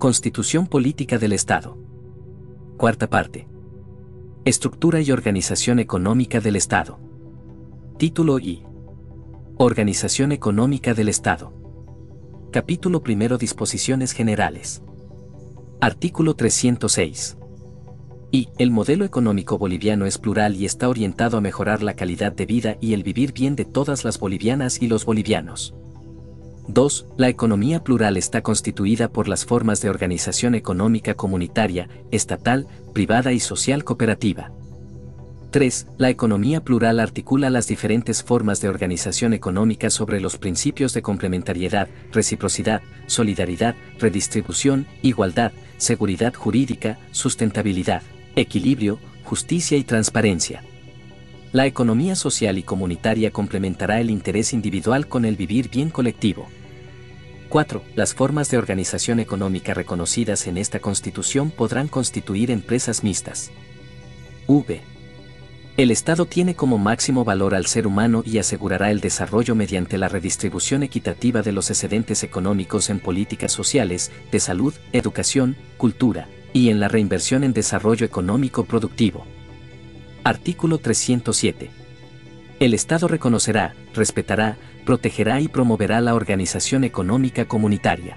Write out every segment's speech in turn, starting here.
Constitución política del Estado. Cuarta parte. Estructura y organización económica del Estado. Título I. Organización económica del Estado. Capítulo primero. Disposiciones generales. Artículo 306. I. El modelo económico boliviano es plural y está orientado a mejorar la calidad de vida y el vivir bien de todas las bolivianas y los bolivianos. 2. La economía plural está constituida por las formas de organización económica comunitaria, estatal, privada y social cooperativa. 3. La economía plural articula las diferentes formas de organización económica sobre los principios de complementariedad, reciprocidad, solidaridad, redistribución, igualdad, seguridad jurídica, sustentabilidad, equilibrio, justicia y transparencia. La economía social y comunitaria complementará el interés individual con el vivir bien colectivo. 4. Las formas de organización económica reconocidas en esta Constitución podrán constituir empresas mixtas. V. El Estado tiene como máximo valor al ser humano y asegurará el desarrollo mediante la redistribución equitativa de los excedentes económicos en políticas sociales, de salud, educación, cultura, y en la reinversión en desarrollo económico productivo. Artículo 307. El Estado reconocerá, respetará, protegerá y promoverá la organización económica comunitaria.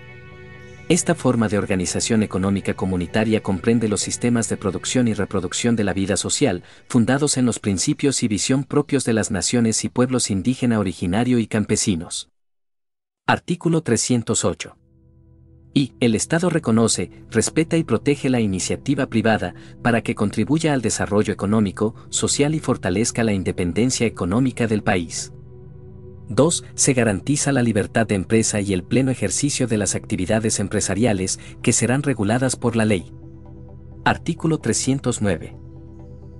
Esta forma de organización económica comunitaria comprende los sistemas de producción y reproducción de la vida social, fundados en los principios y visión propios de las naciones y pueblos indígena originario y campesinos. Artículo 308. I. El Estado reconoce, respeta y protege la iniciativa privada para que contribuya al desarrollo económico, social y fortalezca la independencia económica del país. 2. Se garantiza la libertad de empresa y el pleno ejercicio de las actividades empresariales que serán reguladas por la ley. Artículo 309.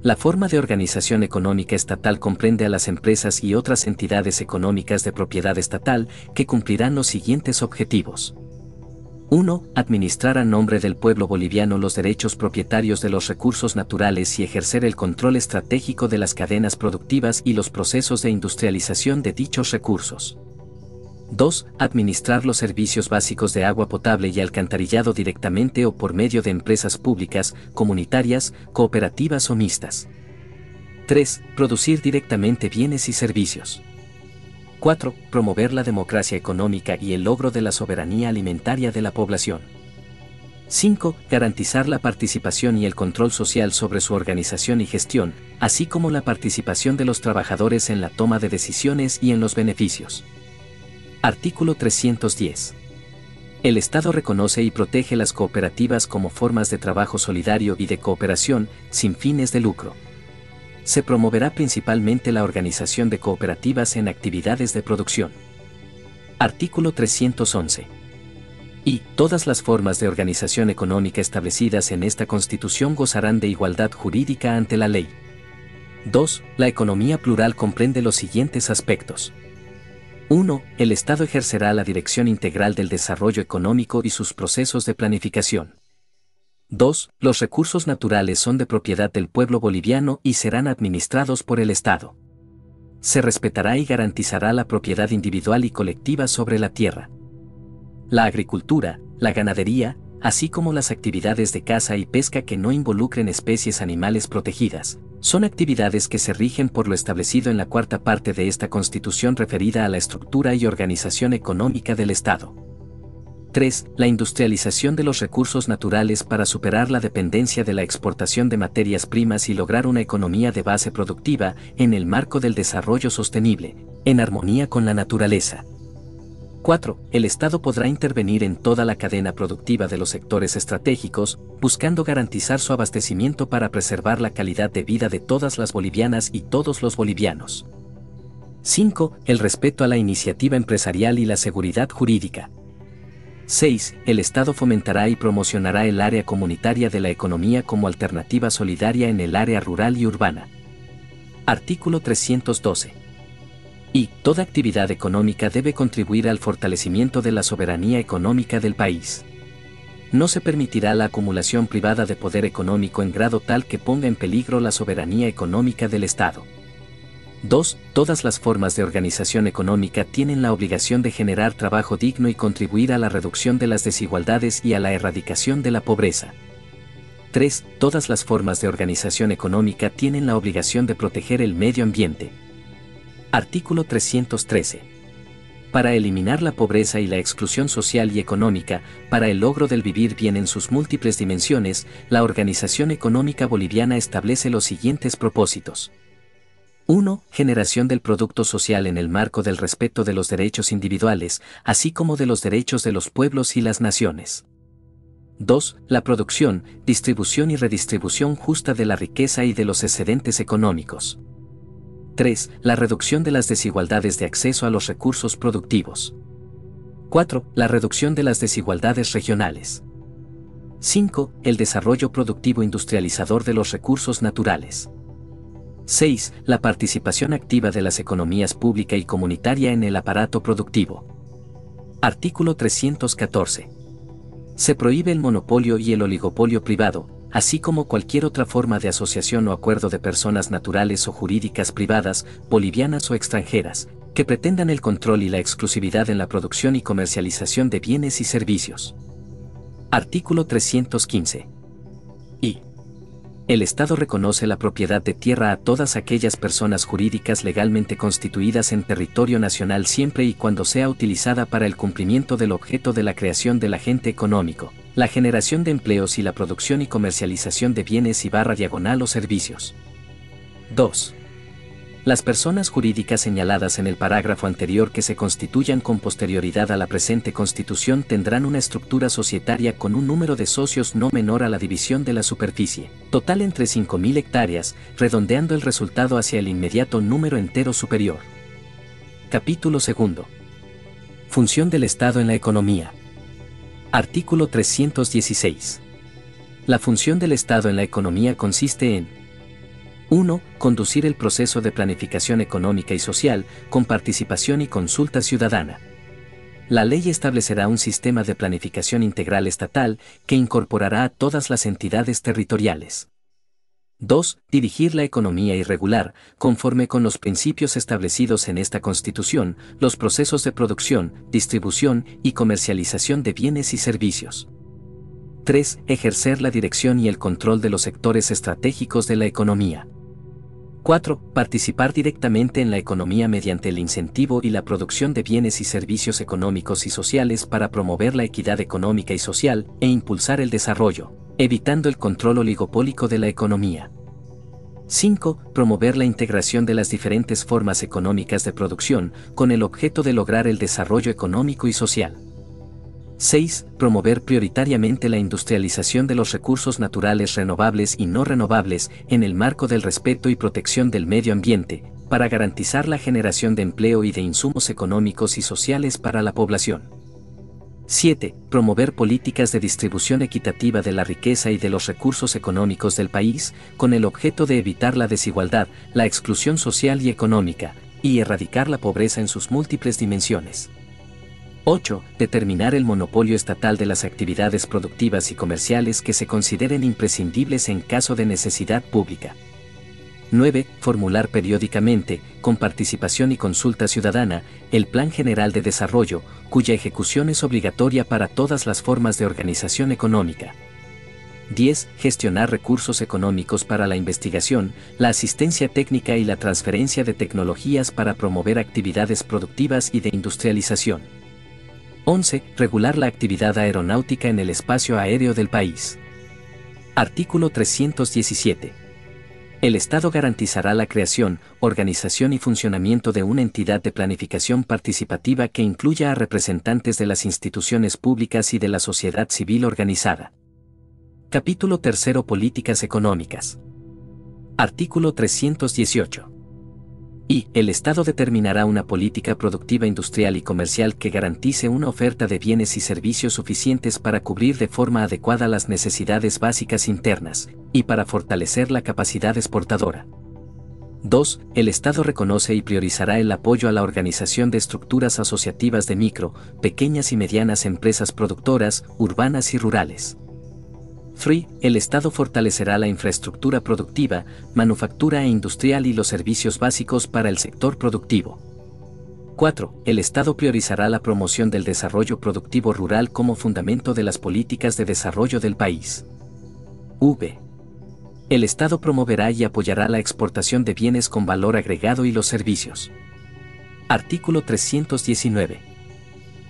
La forma de organización económica estatal comprende a las empresas y otras entidades económicas de propiedad estatal que cumplirán los siguientes objetivos. 1. Administrar a nombre del pueblo boliviano los derechos propietarios de los recursos naturales y ejercer el control estratégico de las cadenas productivas y los procesos de industrialización de dichos recursos. 2. Administrar los servicios básicos de agua potable y alcantarillado directamente o por medio de empresas públicas, comunitarias, cooperativas o mixtas. 3. Producir directamente bienes y servicios. 4. Promover la democracia económica y el logro de la soberanía alimentaria de la población. 5. Garantizar la participación y el control social sobre su organización y gestión, así como la participación de los trabajadores en la toma de decisiones y en los beneficios. Artículo 310. El Estado reconoce y protege las cooperativas como formas de trabajo solidario y de cooperación, sin fines de lucro. Se promoverá principalmente la organización de cooperativas en actividades de producción. Artículo 311. Y todas las formas de organización económica establecidas en esta Constitución gozarán de igualdad jurídica ante la ley. 2. La economía plural comprende los siguientes aspectos. 1. El Estado ejercerá la dirección integral del desarrollo económico y sus procesos de planificación. 2. Los recursos naturales son de propiedad del pueblo boliviano y serán administrados por el Estado. Se respetará y garantizará la propiedad individual y colectiva sobre la tierra. La agricultura, la ganadería, así como las actividades de caza y pesca que no involucren especies animales protegidas, son actividades que se rigen por lo establecido en la cuarta parte de esta Constitución referida a la estructura y organización económica del Estado. 3. La industrialización de los recursos naturales para superar la dependencia de la exportación de materias primas y lograr una economía de base productiva en el marco del desarrollo sostenible, en armonía con la naturaleza. 4. El Estado podrá intervenir en toda la cadena productiva de los sectores estratégicos, buscando garantizar su abastecimiento para preservar la calidad de vida de todas las bolivianas y todos los bolivianos. 5. El respeto a la iniciativa empresarial y la seguridad jurídica. 6. El Estado fomentará y promocionará el área comunitaria de la economía como alternativa solidaria en el área rural y urbana. Artículo 312. Y toda actividad económica debe contribuir al fortalecimiento de la soberanía económica del país. No se permitirá la acumulación privada de poder económico en grado tal que ponga en peligro la soberanía económica del Estado. 2. Todas las formas de organización económica tienen la obligación de generar trabajo digno y contribuir a la reducción de las desigualdades y a la erradicación de la pobreza. 3. Todas las formas de organización económica tienen la obligación de proteger el medio ambiente. Artículo 313. Para eliminar la pobreza y la exclusión social y económica, para el logro del vivir bien en sus múltiples dimensiones, la Organización Económica Boliviana establece los siguientes propósitos. 1. Generación del producto social en el marco del respeto de los derechos individuales, así como de los derechos de los pueblos y las naciones. 2. La producción, distribución y redistribución justa de la riqueza y de los excedentes económicos. 3. La reducción de las desigualdades de acceso a los recursos productivos. 4. La reducción de las desigualdades regionales. 5. El desarrollo productivo industrializador de los recursos naturales. 6. La participación activa de las economías pública y comunitaria en el aparato productivo. Artículo 314. Se prohíbe el monopolio y el oligopolio privado, así como cualquier otra forma de asociación o acuerdo de personas naturales o jurídicas privadas, bolivianas o extranjeras, que pretendan el control y la exclusividad en la producción y comercialización de bienes y servicios. Artículo 315. I. El Estado reconoce la propiedad de tierra a todas aquellas personas jurídicas legalmente constituidas en territorio nacional siempre y cuando sea utilizada para el cumplimiento del objeto de la creación del agente económico, la generación de empleos y la producción y comercialización de bienes o servicios. 2. Las personas jurídicas señaladas en el parágrafo anterior que se constituyan con posterioridad a la presente Constitución tendrán una estructura societaria con un número de socios no menor a la división de la superficie total entre 5.000 hectáreas, redondeando el resultado hacia el inmediato número entero superior. Capítulo 2. Función del Estado en la economía. Artículo 316. La función del Estado en la economía consiste en 1. Conducir el proceso de planificación económica y social, con participación y consulta ciudadana. La ley establecerá un sistema de planificación integral estatal que incorporará a todas las entidades territoriales. 2. Dirigir la economía y regular, conforme con los principios establecidos en esta Constitución, los procesos de producción, distribución y comercialización de bienes y servicios. 3. Ejercer la dirección y el control de los sectores estratégicos de la economía. 4. Participar directamente en la economía mediante el incentivo y la producción de bienes y servicios económicos y sociales para promover la equidad económica y social e impulsar el desarrollo, evitando el control oligopólico de la economía. 5. Promover la integración de las diferentes formas económicas de producción con el objeto de lograr el desarrollo económico y social. 6. Promover prioritariamente la industrialización de los recursos naturales renovables y no renovables en el marco del respeto y protección del medio ambiente, para garantizar la generación de empleo y de insumos económicos y sociales para la población. 7. Promover políticas de distribución equitativa de la riqueza y de los recursos económicos del país, con el objeto de evitar la desigualdad, la exclusión social y económica, y erradicar la pobreza en sus múltiples dimensiones. 8. Determinar el monopolio estatal de las actividades productivas y comerciales que se consideren imprescindibles en caso de necesidad pública. 9. Formular periódicamente, con participación y consulta ciudadana, el Plan General de Desarrollo, cuya ejecución es obligatoria para todas las formas de organización económica. 10. Gestionar recursos económicos para la investigación, la asistencia técnica y la transferencia de tecnologías para promover actividades productivas y de industrialización. 11. Regular la actividad aeronáutica en el espacio aéreo del país. Artículo 317. El Estado garantizará la creación, organización y funcionamiento de una entidad de planificación participativa que incluya a representantes de las instituciones públicas y de la sociedad civil organizada. Capítulo 3. Políticas económicas. Artículo 318. Y el Estado determinará una política productiva industrial y comercial que garantice una oferta de bienes y servicios suficientes para cubrir de forma adecuada las necesidades básicas internas, y para fortalecer la capacidad exportadora. 2. El Estado reconoce y priorizará el apoyo a la organización de estructuras asociativas de micro, pequeñas y medianas empresas productoras, urbanas y rurales. 3. El Estado fortalecerá la infraestructura productiva, manufactura e industrial y los servicios básicos para el sector productivo. 4. El Estado priorizará la promoción del desarrollo productivo rural como fundamento de las políticas de desarrollo del país. V. El Estado promoverá y apoyará la exportación de bienes con valor agregado y los servicios. Artículo 319.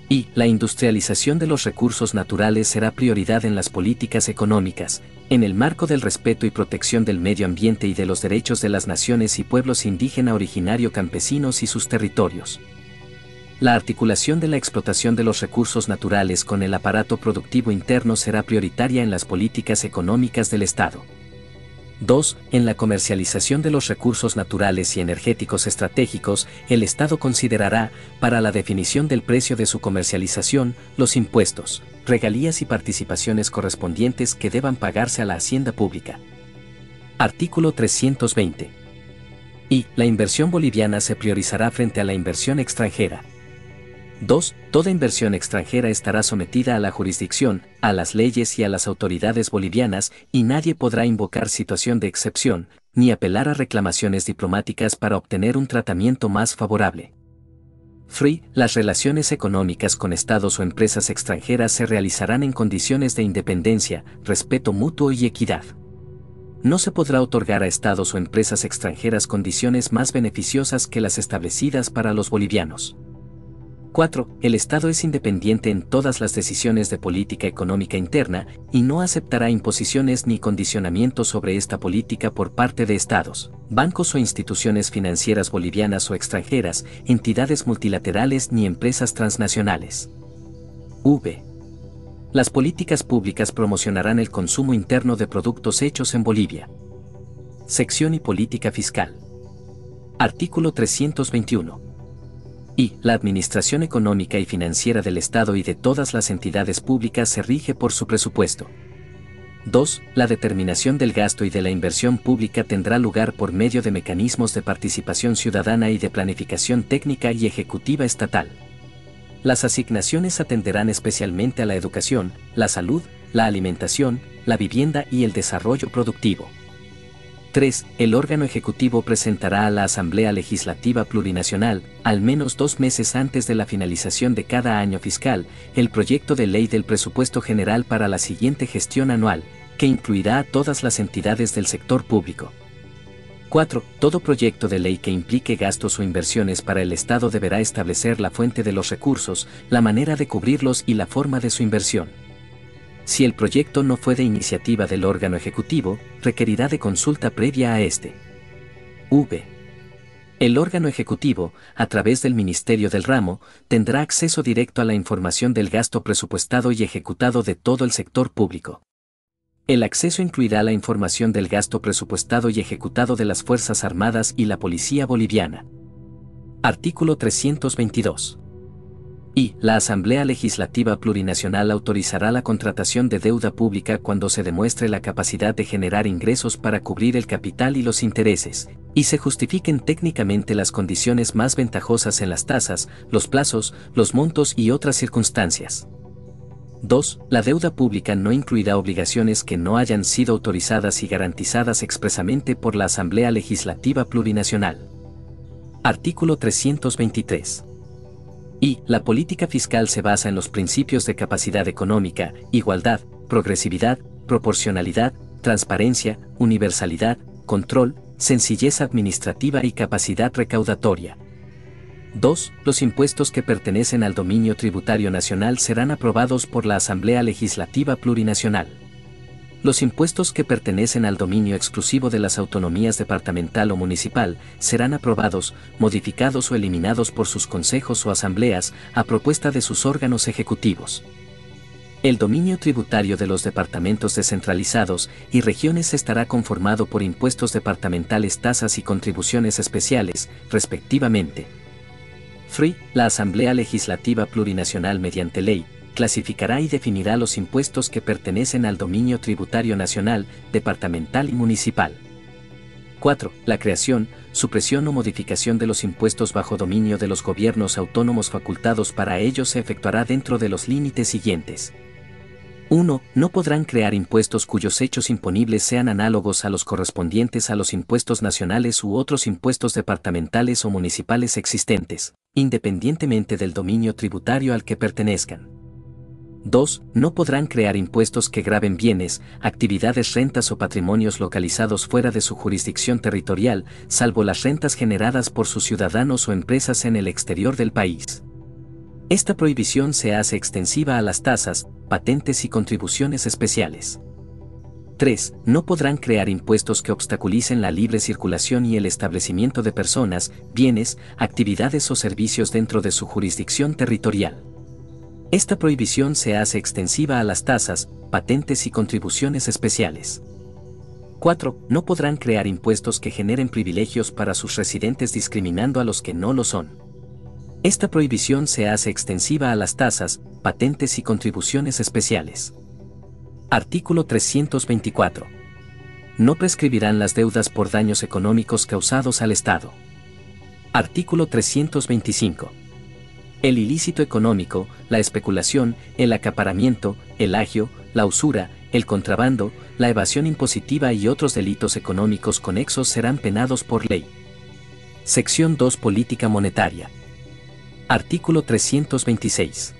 Y la industrialización de los recursos naturales será prioridad en las políticas económicas, en el marco del respeto y protección del medio ambiente y de los derechos de las naciones y pueblos indígena originario campesinos y sus territorios. La articulación de la explotación de los recursos naturales con el aparato productivo interno será prioritaria en las políticas económicas del Estado. 2. En la comercialización de los recursos naturales y energéticos estratégicos, el Estado considerará, para la definición del precio de su comercialización, los impuestos, regalías y participaciones correspondientes que deban pagarse a la hacienda pública. Artículo 320. Y la inversión boliviana se priorizará frente a la inversión extranjera. 2. Toda inversión extranjera estará sometida a la jurisdicción, a las leyes y a las autoridades bolivianas, y nadie podrá invocar situación de excepción, ni apelar a reclamaciones diplomáticas para obtener un tratamiento más favorable. 3. Las relaciones económicas con estados o empresas extranjeras se realizarán en condiciones de independencia, respeto mutuo y equidad. No se podrá otorgar a estados o empresas extranjeras condiciones más beneficiosas que las establecidas para los bolivianos. 4. El Estado es independiente en todas las decisiones de política económica interna y no aceptará imposiciones ni condicionamientos sobre esta política por parte de estados, bancos o instituciones financieras bolivianas o extranjeras, entidades multilaterales ni empresas transnacionales. V. Las políticas públicas promocionarán el consumo interno de productos hechos en Bolivia. Sección y política fiscal. Artículo 321. Y la administración económica y financiera del Estado y de todas las entidades públicas se rige por su presupuesto. 2. La determinación del gasto y de la inversión pública tendrá lugar por medio de mecanismos de participación ciudadana y de planificación técnica y ejecutiva estatal. Las asignaciones atenderán especialmente a la educación, la salud, la alimentación, la vivienda y el desarrollo productivo. 3. El órgano ejecutivo presentará a la Asamblea Legislativa Plurinacional, al menos 2 meses antes de la finalización de cada año fiscal, el proyecto de ley del presupuesto general para la siguiente gestión anual, que incluirá a todas las entidades del sector público. 4. Todo proyecto de ley que implique gastos o inversiones para el Estado deberá establecer la fuente de los recursos, la manera de cubrirlos y la forma de su inversión. Si el proyecto no fue de iniciativa del órgano ejecutivo, requerirá de consulta previa a este. V. El órgano ejecutivo, a través del Ministerio del Ramo, tendrá acceso directo a la información del gasto presupuestado y ejecutado de todo el sector público. El acceso incluirá la información del gasto presupuestado y ejecutado de las Fuerzas Armadas y la Policía Boliviana. Artículo 322. Y la Asamblea Legislativa Plurinacional autorizará la contratación de deuda pública cuando se demuestre la capacidad de generar ingresos para cubrir el capital y los intereses, y se justifiquen técnicamente las condiciones más ventajosas en las tasas, los plazos, los montos y otras circunstancias. 2. La deuda pública no incluirá obligaciones que no hayan sido autorizadas y garantizadas expresamente por la Asamblea Legislativa Plurinacional. Artículo 323. Y la política fiscal se basa en los principios de capacidad económica, igualdad, progresividad, proporcionalidad, transparencia, universalidad, control, sencillez administrativa y capacidad recaudatoria. 2. Los impuestos que pertenecen al dominio tributario nacional serán aprobados por la Asamblea Legislativa Plurinacional. Los impuestos que pertenecen al dominio exclusivo de las autonomías departamental o municipal serán aprobados, modificados o eliminados por sus consejos o asambleas a propuesta de sus órganos ejecutivos. El dominio tributario de los departamentos descentralizados y regiones estará conformado por impuestos departamentales, tasas y contribuciones especiales, respectivamente. 3. La Asamblea Legislativa Plurinacional mediante ley clasificará y definirá los impuestos que pertenecen al dominio tributario nacional, departamental y municipal. 4. La creación, supresión o modificación de los impuestos bajo dominio de los gobiernos autónomos facultados para ello se efectuará dentro de los límites siguientes. 1. No podrán crear impuestos cuyos hechos imponibles sean análogos a los correspondientes a los impuestos nacionales u otros impuestos departamentales o municipales existentes, independientemente del dominio tributario al que pertenezcan. 2. No podrán crear impuestos que graven bienes, actividades, rentas o patrimonios localizados fuera de su jurisdicción territorial, salvo las rentas generadas por sus ciudadanos o empresas en el exterior del país. Esta prohibición se hace extensiva a las tasas, patentes y contribuciones especiales. 3. No podrán crear impuestos que obstaculicen la libre circulación y el establecimiento de personas, bienes, actividades o servicios dentro de su jurisdicción territorial. Esta prohibición se hace extensiva a las tasas, patentes y contribuciones especiales. 4. No podrán crear impuestos que generen privilegios para sus residentes discriminando a los que no lo son. Esta prohibición se hace extensiva a las tasas, patentes y contribuciones especiales. Artículo 324. No prescribirán las deudas por daños económicos causados al Estado. Artículo 325. El ilícito económico, la especulación, el acaparamiento, el agio, la usura, el contrabando, la evasión impositiva y otros delitos económicos conexos serán penados por ley. Sección 2. Política monetaria. Artículo 326.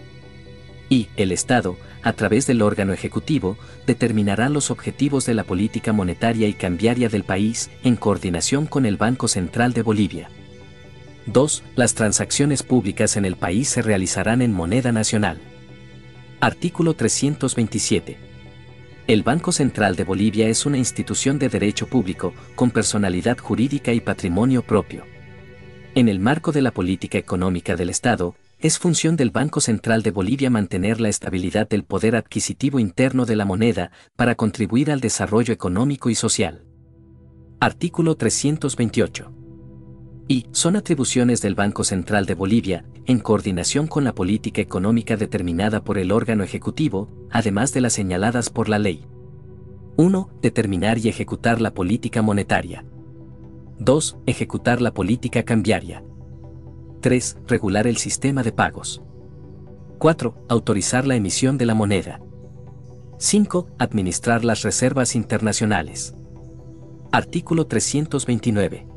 Y, el Estado, a través del órgano ejecutivo, determinará los objetivos de la política monetaria y cambiaria del país, en coordinación con el Banco Central de Bolivia. 2. Las transacciones públicas en el país se realizarán en moneda nacional. Artículo 327. El Banco Central de Bolivia es una institución de derecho público, con personalidad jurídica y patrimonio propio. En el marco de la política económica del Estado, es función del Banco Central de Bolivia mantener la estabilidad del poder adquisitivo interno de la moneda para contribuir al desarrollo económico y social. Artículo 328. Y son atribuciones del Banco Central de Bolivia, en coordinación con la política económica determinada por el órgano ejecutivo, además de las señaladas por la ley. 1. Determinar y ejecutar la política monetaria. 2. Ejecutar la política cambiaria. 3. Regular el sistema de pagos. 4. Autorizar la emisión de la moneda. 5. Administrar las reservas internacionales. Artículo 329.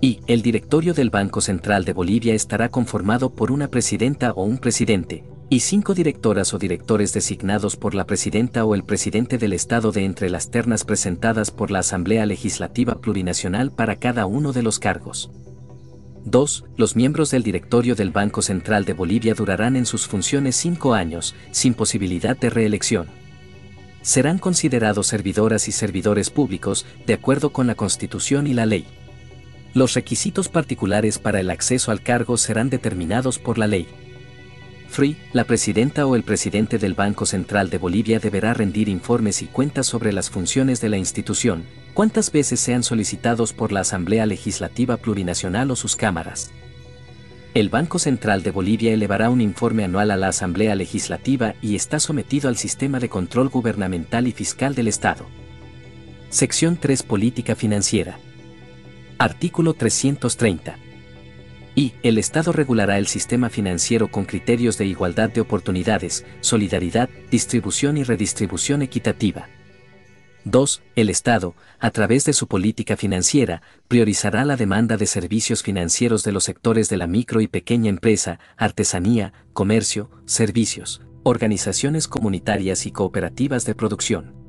Y el directorio del Banco Central de Bolivia estará conformado por una presidenta o un presidente, y 5 directoras o directores designados por la presidenta o el presidente del Estado de entre las ternas presentadas por la Asamblea Legislativa Plurinacional para cada uno de los cargos. 2. Los miembros del directorio del Banco Central de Bolivia durarán en sus funciones 5 años, sin posibilidad de reelección. Serán considerados servidoras y servidores públicos, de acuerdo con la Constitución y la ley. Los requisitos particulares para el acceso al cargo serán determinados por la ley. La presidenta o el presidente del Banco Central de Bolivia deberá rendir informes y cuentas sobre las funciones de la institución, cuantas veces sean solicitados por la Asamblea Legislativa Plurinacional o sus cámaras. El Banco Central de Bolivia elevará un informe anual a la Asamblea Legislativa y está sometido al sistema de control gubernamental y fiscal del Estado. Sección 3. Política financiera. Artículo 330. Y el Estado regulará el sistema financiero con criterios de igualdad de oportunidades, solidaridad, distribución y redistribución equitativa. 2. El Estado, a través de su política financiera, priorizará la demanda de servicios financieros de los sectores de la micro y pequeña empresa, artesanía, comercio, servicios, organizaciones comunitarias y cooperativas de producción.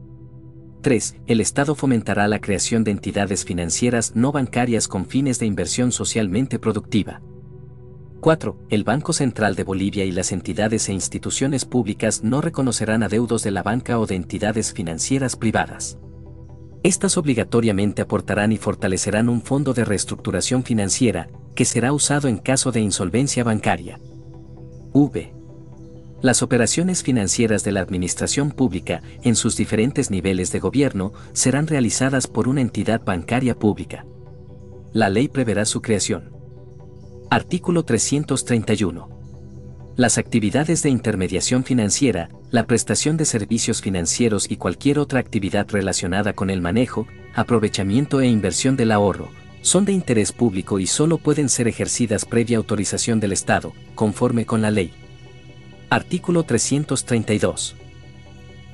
3. El Estado fomentará la creación de entidades financieras no bancarias con fines de inversión socialmente productiva. 4. El Banco Central de Bolivia y las entidades e instituciones públicas no reconocerán adeudos de la banca o de entidades financieras privadas. Estas obligatoriamente aportarán y fortalecerán un fondo de reestructuración financiera, que será usado en caso de insolvencia bancaria. Las operaciones financieras de la administración pública, en sus diferentes niveles de gobierno, serán realizadas por una entidad bancaria pública. La ley preverá su creación. Artículo 331. Las actividades de intermediación financiera, la prestación de servicios financieros y cualquier otra actividad relacionada con el manejo, aprovechamiento e inversión del ahorro, son de interés público y solo pueden ser ejercidas previa autorización del Estado, conforme con la ley. Artículo 332.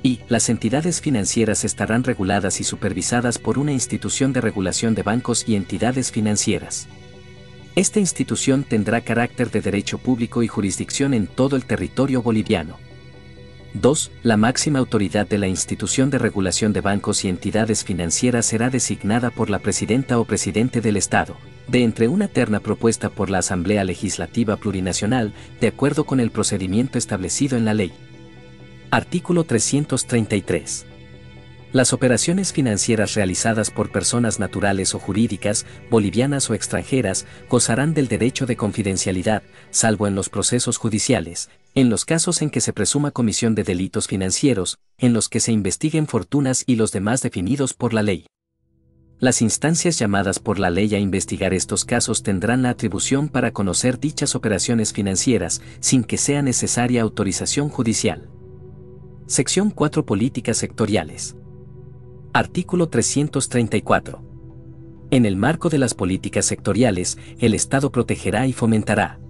Y las entidades financieras estarán reguladas y supervisadas por una institución de regulación de bancos y entidades financieras. Esta institución tendrá carácter de derecho público y jurisdicción en todo el territorio boliviano. 2. La máxima autoridad de la institución de regulación de bancos y entidades financieras será designada por la presidenta o presidente del Estado, de entre una terna propuesta por la Asamblea Legislativa Plurinacional, de acuerdo con el procedimiento establecido en la ley. Artículo 333. Las operaciones financieras realizadas por personas naturales o jurídicas, bolivianas o extranjeras, gozarán del derecho de confidencialidad, salvo en los procesos judiciales, en los casos en que se presuma comisión de delitos financieros, en los que se investiguen fortunas y los demás definidos por la ley. Las instancias llamadas por la ley a investigar estos casos tendrán la atribución para conocer dichas operaciones financieras, sin que sea necesaria autorización judicial. Sección 4. Políticas sectoriales. Artículo 334. En el marco de las políticas sectoriales, el Estado protegerá y fomentará: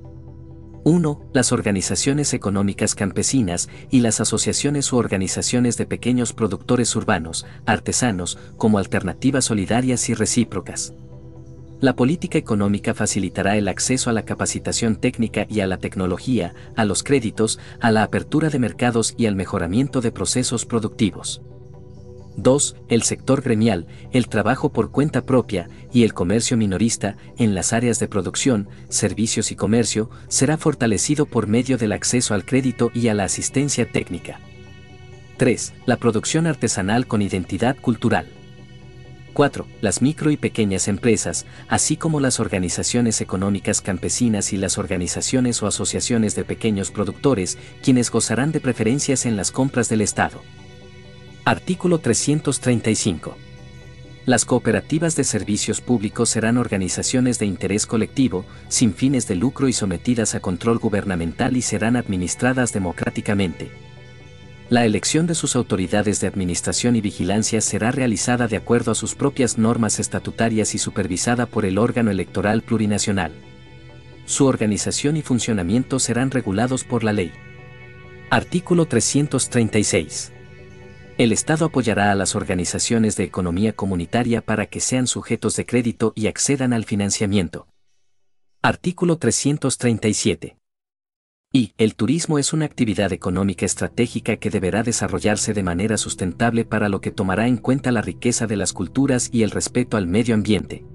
1. Las organizaciones económicas campesinas y las asociaciones u organizaciones de pequeños productores urbanos, artesanos, como alternativas solidarias y recíprocas. La política económica facilitará el acceso a la capacitación técnica y a la tecnología, a los créditos, a la apertura de mercados y al mejoramiento de procesos productivos. 2. El sector gremial, el trabajo por cuenta propia y el comercio minorista en las áreas de producción, servicios y comercio será fortalecido por medio del acceso al crédito y a la asistencia técnica. 3. La producción artesanal con identidad cultural. 4. Las micro y pequeñas empresas, así como las organizaciones económicas campesinas y las organizaciones o asociaciones de pequeños productores, quienes gozarán de preferencias en las compras del Estado. Artículo 335. Las cooperativas de servicios públicos serán organizaciones de interés colectivo, sin fines de lucro y sometidas a control gubernamental y serán administradas democráticamente. La elección de sus autoridades de administración y vigilancia será realizada de acuerdo a sus propias normas estatutarias y supervisada por el órgano electoral plurinacional. Su organización y funcionamiento serán regulados por la ley. Artículo 336. El Estado apoyará a las organizaciones de economía comunitaria para que sean sujetos de crédito y accedan al financiamiento. Artículo 337. Y el turismo es una actividad económica estratégica que deberá desarrollarse de manera sustentable, para lo que tomará en cuenta la riqueza de las culturas y el respeto al medio ambiente.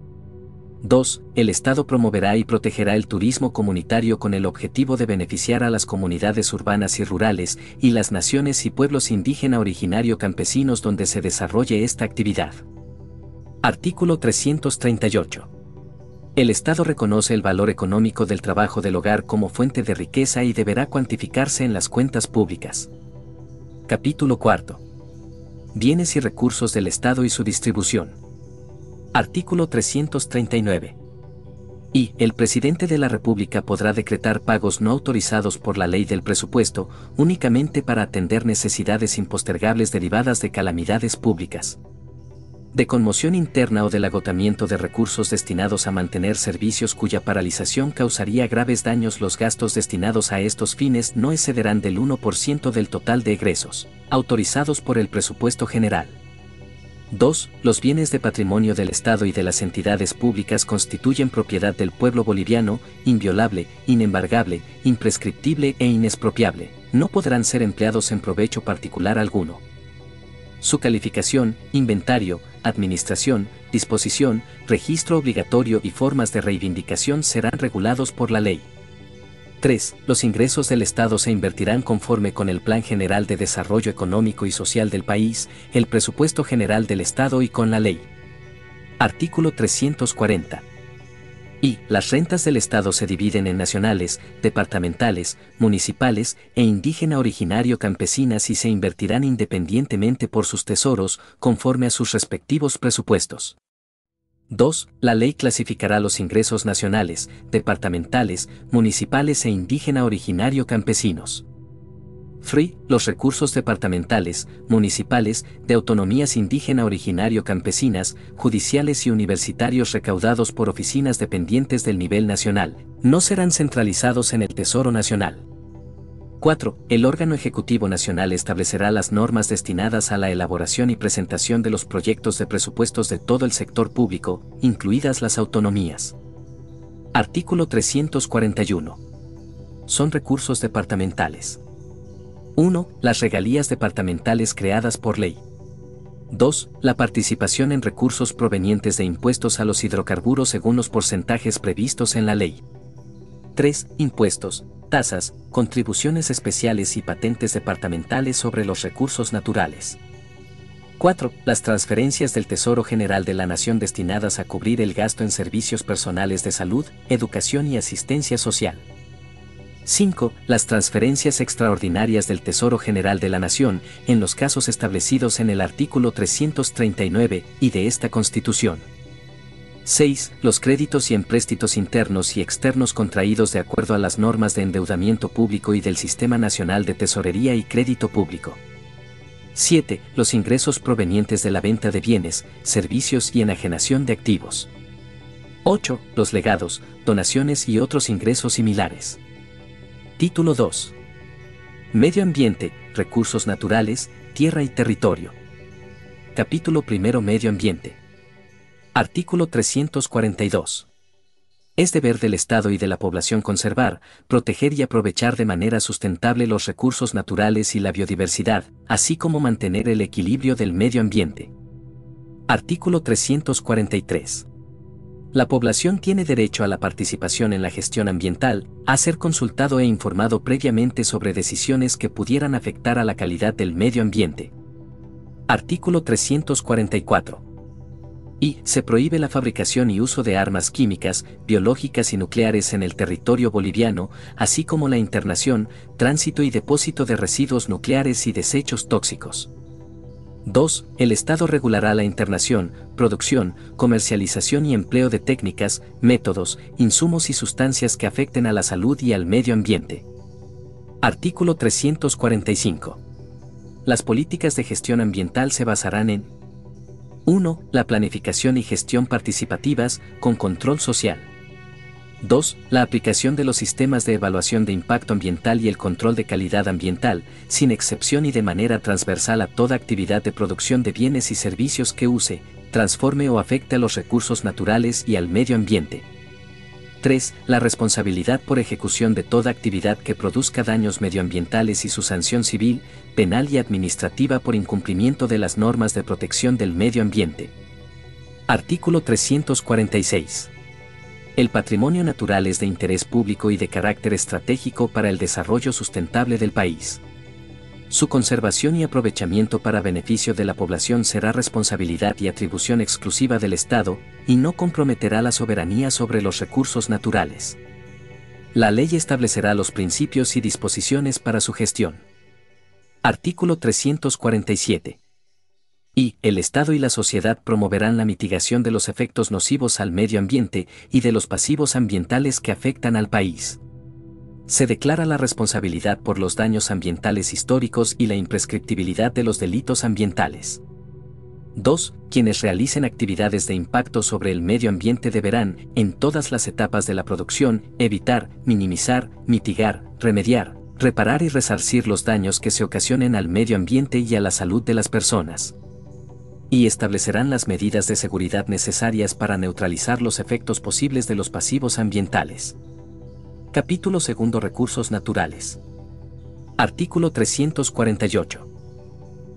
2. El Estado promoverá y protegerá el turismo comunitario con el objetivo de beneficiar a las comunidades urbanas y rurales y las naciones y pueblos indígena originario campesinos donde se desarrolle esta actividad. Artículo 338. El Estado reconoce el valor económico del trabajo del hogar como fuente de riqueza y deberá cuantificarse en las cuentas públicas. Capítulo 4. Bienes y recursos del Estado y su distribución. Artículo 339. Y el presidente de la República podrá decretar pagos no autorizados por la ley del presupuesto, únicamente para atender necesidades impostergables derivadas de calamidades públicas, de conmoción interna o del agotamiento de recursos destinados a mantener servicios cuya paralización causaría graves daños. Los gastos destinados a estos fines no excederán del 1% del total de egresos, autorizados por el presupuesto general. 2. Los bienes de patrimonio del Estado y de las entidades públicas constituyen propiedad del pueblo boliviano, inviolable, inembargable, imprescriptible e inexpropiable. No podrán ser empleados en provecho particular alguno. Su calificación, inventario, administración, disposición, registro obligatorio y formas de reivindicación serán regulados por la ley. 3. Los ingresos del Estado se invertirán conforme con el Plan General de Desarrollo Económico y Social del país, el Presupuesto General del Estado y con la ley. Artículo 340. Y las rentas del Estado se dividen en nacionales, departamentales, municipales e indígena originario campesinas y se invertirán independientemente por sus tesoros, conforme a sus respectivos presupuestos. 2. La ley clasificará los ingresos nacionales, departamentales, municipales e indígena originario campesinos. 3. Los recursos departamentales, municipales, de autonomías indígena originario campesinas, judiciales y universitarios recaudados por oficinas dependientes del nivel nacional, no serán centralizados en el Tesoro Nacional. 4. El órgano ejecutivo nacional establecerá las normas destinadas a la elaboración y presentación de los proyectos de presupuestos de todo el sector público, incluidas las autonomías. Artículo 341. Son recursos departamentales. 1. Las regalías departamentales creadas por ley. 2. La participación en recursos provenientes de impuestos a los hidrocarburos según los porcentajes previstos en la ley. 3. Impuestos, tasas, contribuciones especiales y patentes departamentales sobre los recursos naturales. 4. Las transferencias del Tesoro General de la Nación destinadas a cubrir el gasto en servicios personales de salud, educación y asistencia social. 5. Las transferencias extraordinarias del Tesoro General de la Nación, en los casos establecidos en el artículo 339 y de esta Constitución. 6. Los créditos y empréstitos internos y externos contraídos de acuerdo a las normas de endeudamiento público y del Sistema Nacional de Tesorería y Crédito Público. 7. Los ingresos provenientes de la venta de bienes, servicios y enajenación de activos. 8. Los legados, donaciones y otros ingresos similares. Título 2. Medio ambiente, recursos naturales, tierra y territorio. Capítulo 1. Medio ambiente. Artículo 342. Es deber del Estado y de la población conservar, proteger y aprovechar de manera sustentable los recursos naturales y la biodiversidad, así como mantener el equilibrio del medio ambiente. Artículo 343. La población tiene derecho a la participación en la gestión ambiental, a ser consultado e informado previamente sobre decisiones que pudieran afectar a la calidad del medio ambiente. Artículo 344. Y se prohíbe la fabricación y uso de armas químicas, biológicas y nucleares en el territorio boliviano, así como la internación, tránsito y depósito de residuos nucleares y desechos tóxicos. 2. El Estado regulará la internación, producción, comercialización y empleo de técnicas, métodos, insumos y sustancias que afecten a la salud y al medio ambiente. Artículo 345. Las políticas de gestión ambiental se basarán en 1. La planificación y gestión participativas, con control social. 2. La aplicación de los sistemas de evaluación de impacto ambiental y el control de calidad ambiental, sin excepción y de manera transversal a toda actividad de producción de bienes y servicios que use, transforme o afecte a los recursos naturales y al medio ambiente. 3. La responsabilidad por ejecución de toda actividad que produzca daños medioambientales y su sanción civil, penal y administrativa por incumplimiento de las normas de protección del medio ambiente. Artículo 346. El patrimonio natural es de interés público y de carácter estratégico para el desarrollo sustentable del país. Su conservación y aprovechamiento para beneficio de la población será responsabilidad y atribución exclusiva del Estado, y no comprometerá la soberanía sobre los recursos naturales. La ley establecerá los principios y disposiciones para su gestión. Artículo 347. Y el Estado y la sociedad promoverán la mitigación de los efectos nocivos al medio ambiente y de los pasivos ambientales que afectan al país. Se declara la responsabilidad por los daños ambientales históricos y la imprescriptibilidad de los delitos ambientales. 2. Quienes realicen actividades de impacto sobre el medio ambiente deberán, en todas las etapas de la producción, evitar, minimizar, mitigar, remediar, reparar y resarcir los daños que se ocasionen al medio ambiente y a la salud de las personas. Y establecerán las medidas de seguridad necesarias para neutralizar los efectos posibles de los pasivos ambientales. Capítulo 2. Recursos naturales. Artículo 348.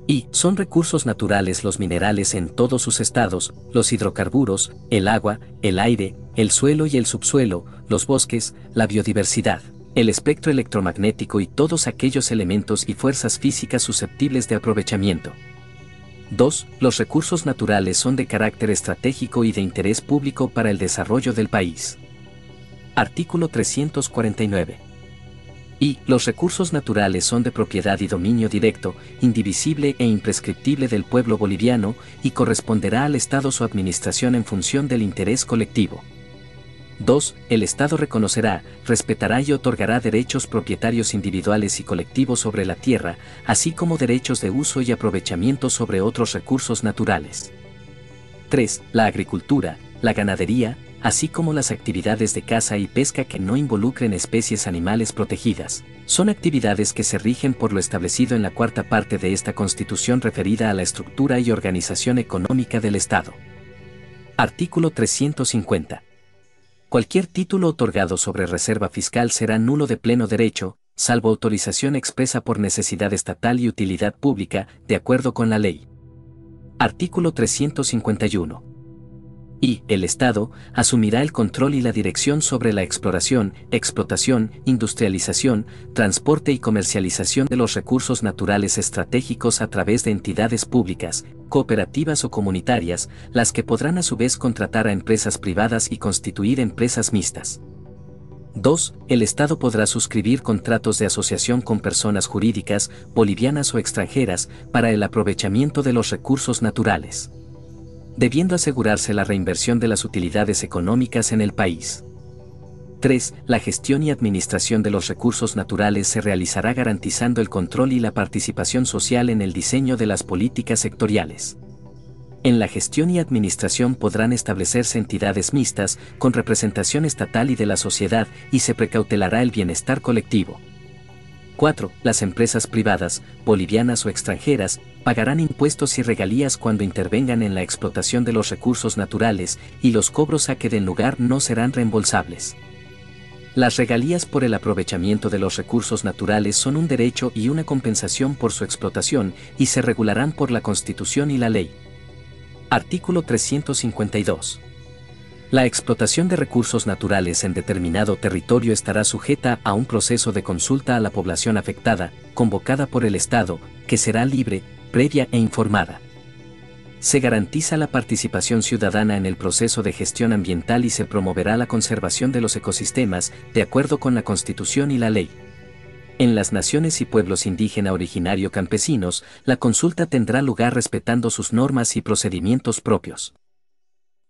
Y son recursos naturales los minerales en todos sus estados, los hidrocarburos, el agua, el aire, el suelo y el subsuelo, los bosques, la biodiversidad, el espectro electromagnético y todos aquellos elementos y fuerzas físicas susceptibles de aprovechamiento. 2. Los recursos naturales son de carácter estratégico y de interés público para el desarrollo del país. Artículo 349. Y los recursos naturales son de propiedad y dominio directo, indivisible e imprescriptible del pueblo boliviano, y corresponderá al Estado su administración en función del interés colectivo. 2. El Estado reconocerá, respetará y otorgará derechos propietarios individuales y colectivos sobre la tierra, así como derechos de uso y aprovechamiento sobre otros recursos naturales. 3. La agricultura, la ganadería, así como las actividades de caza y pesca que no involucren especies animales protegidas, son actividades que se rigen por lo establecido en la cuarta parte de esta Constitución referida a la estructura y organización económica del Estado. Artículo 350. Cualquier título otorgado sobre reserva fiscal será nulo de pleno derecho, salvo autorización expresa por necesidad estatal y utilidad pública, de acuerdo con la ley. Artículo 351. Y el Estado asumirá el control y la dirección sobre la exploración, explotación, industrialización, transporte y comercialización de los recursos naturales estratégicos a través de entidades públicas, cooperativas o comunitarias, las que podrán a su vez contratar a empresas privadas y constituir empresas mixtas. 2. El Estado podrá suscribir contratos de asociación con personas jurídicas, bolivianas o extranjeras, para el aprovechamiento de los recursos naturales, debiendo asegurarse la reinversión de las utilidades económicas en el país. 3. La gestión y administración de los recursos naturales se realizará garantizando el control y la participación social en el diseño de las políticas sectoriales. En la gestión y administración podrán establecerse entidades mixtas, con representación estatal y de la sociedad, y se precautelará el bienestar colectivo. 4. Las empresas privadas, bolivianas o extranjeras, pagarán impuestos y regalías cuando intervengan en la explotación de los recursos naturales, y los cobros a que den lugar no serán reembolsables. Las regalías por el aprovechamiento de los recursos naturales son un derecho y una compensación por su explotación, y se regularán por la Constitución y la ley. Artículo 352. La explotación de recursos naturales en determinado territorio estará sujeta a un proceso de consulta a la población afectada, convocada por el Estado, que será libre, previa e informada. Se garantiza la participación ciudadana en el proceso de gestión ambiental y se promoverá la conservación de los ecosistemas, de acuerdo con la Constitución y la ley. En las naciones y pueblos indígena originario campesinos, la consulta tendrá lugar respetando sus normas y procedimientos propios.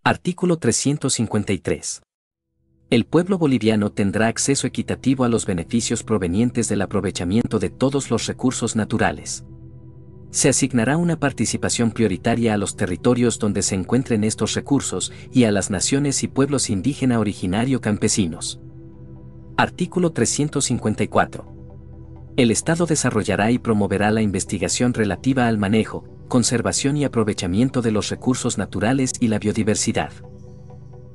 Artículo 353. El pueblo boliviano tendrá acceso equitativo a los beneficios provenientes del aprovechamiento de todos los recursos naturales. Se asignará una participación prioritaria a los territorios donde se encuentren estos recursos y a las naciones y pueblos indígena originario campesinos. Artículo 354. El Estado desarrollará y promoverá la investigación relativa al manejo, conservación y aprovechamiento de los recursos naturales y la biodiversidad.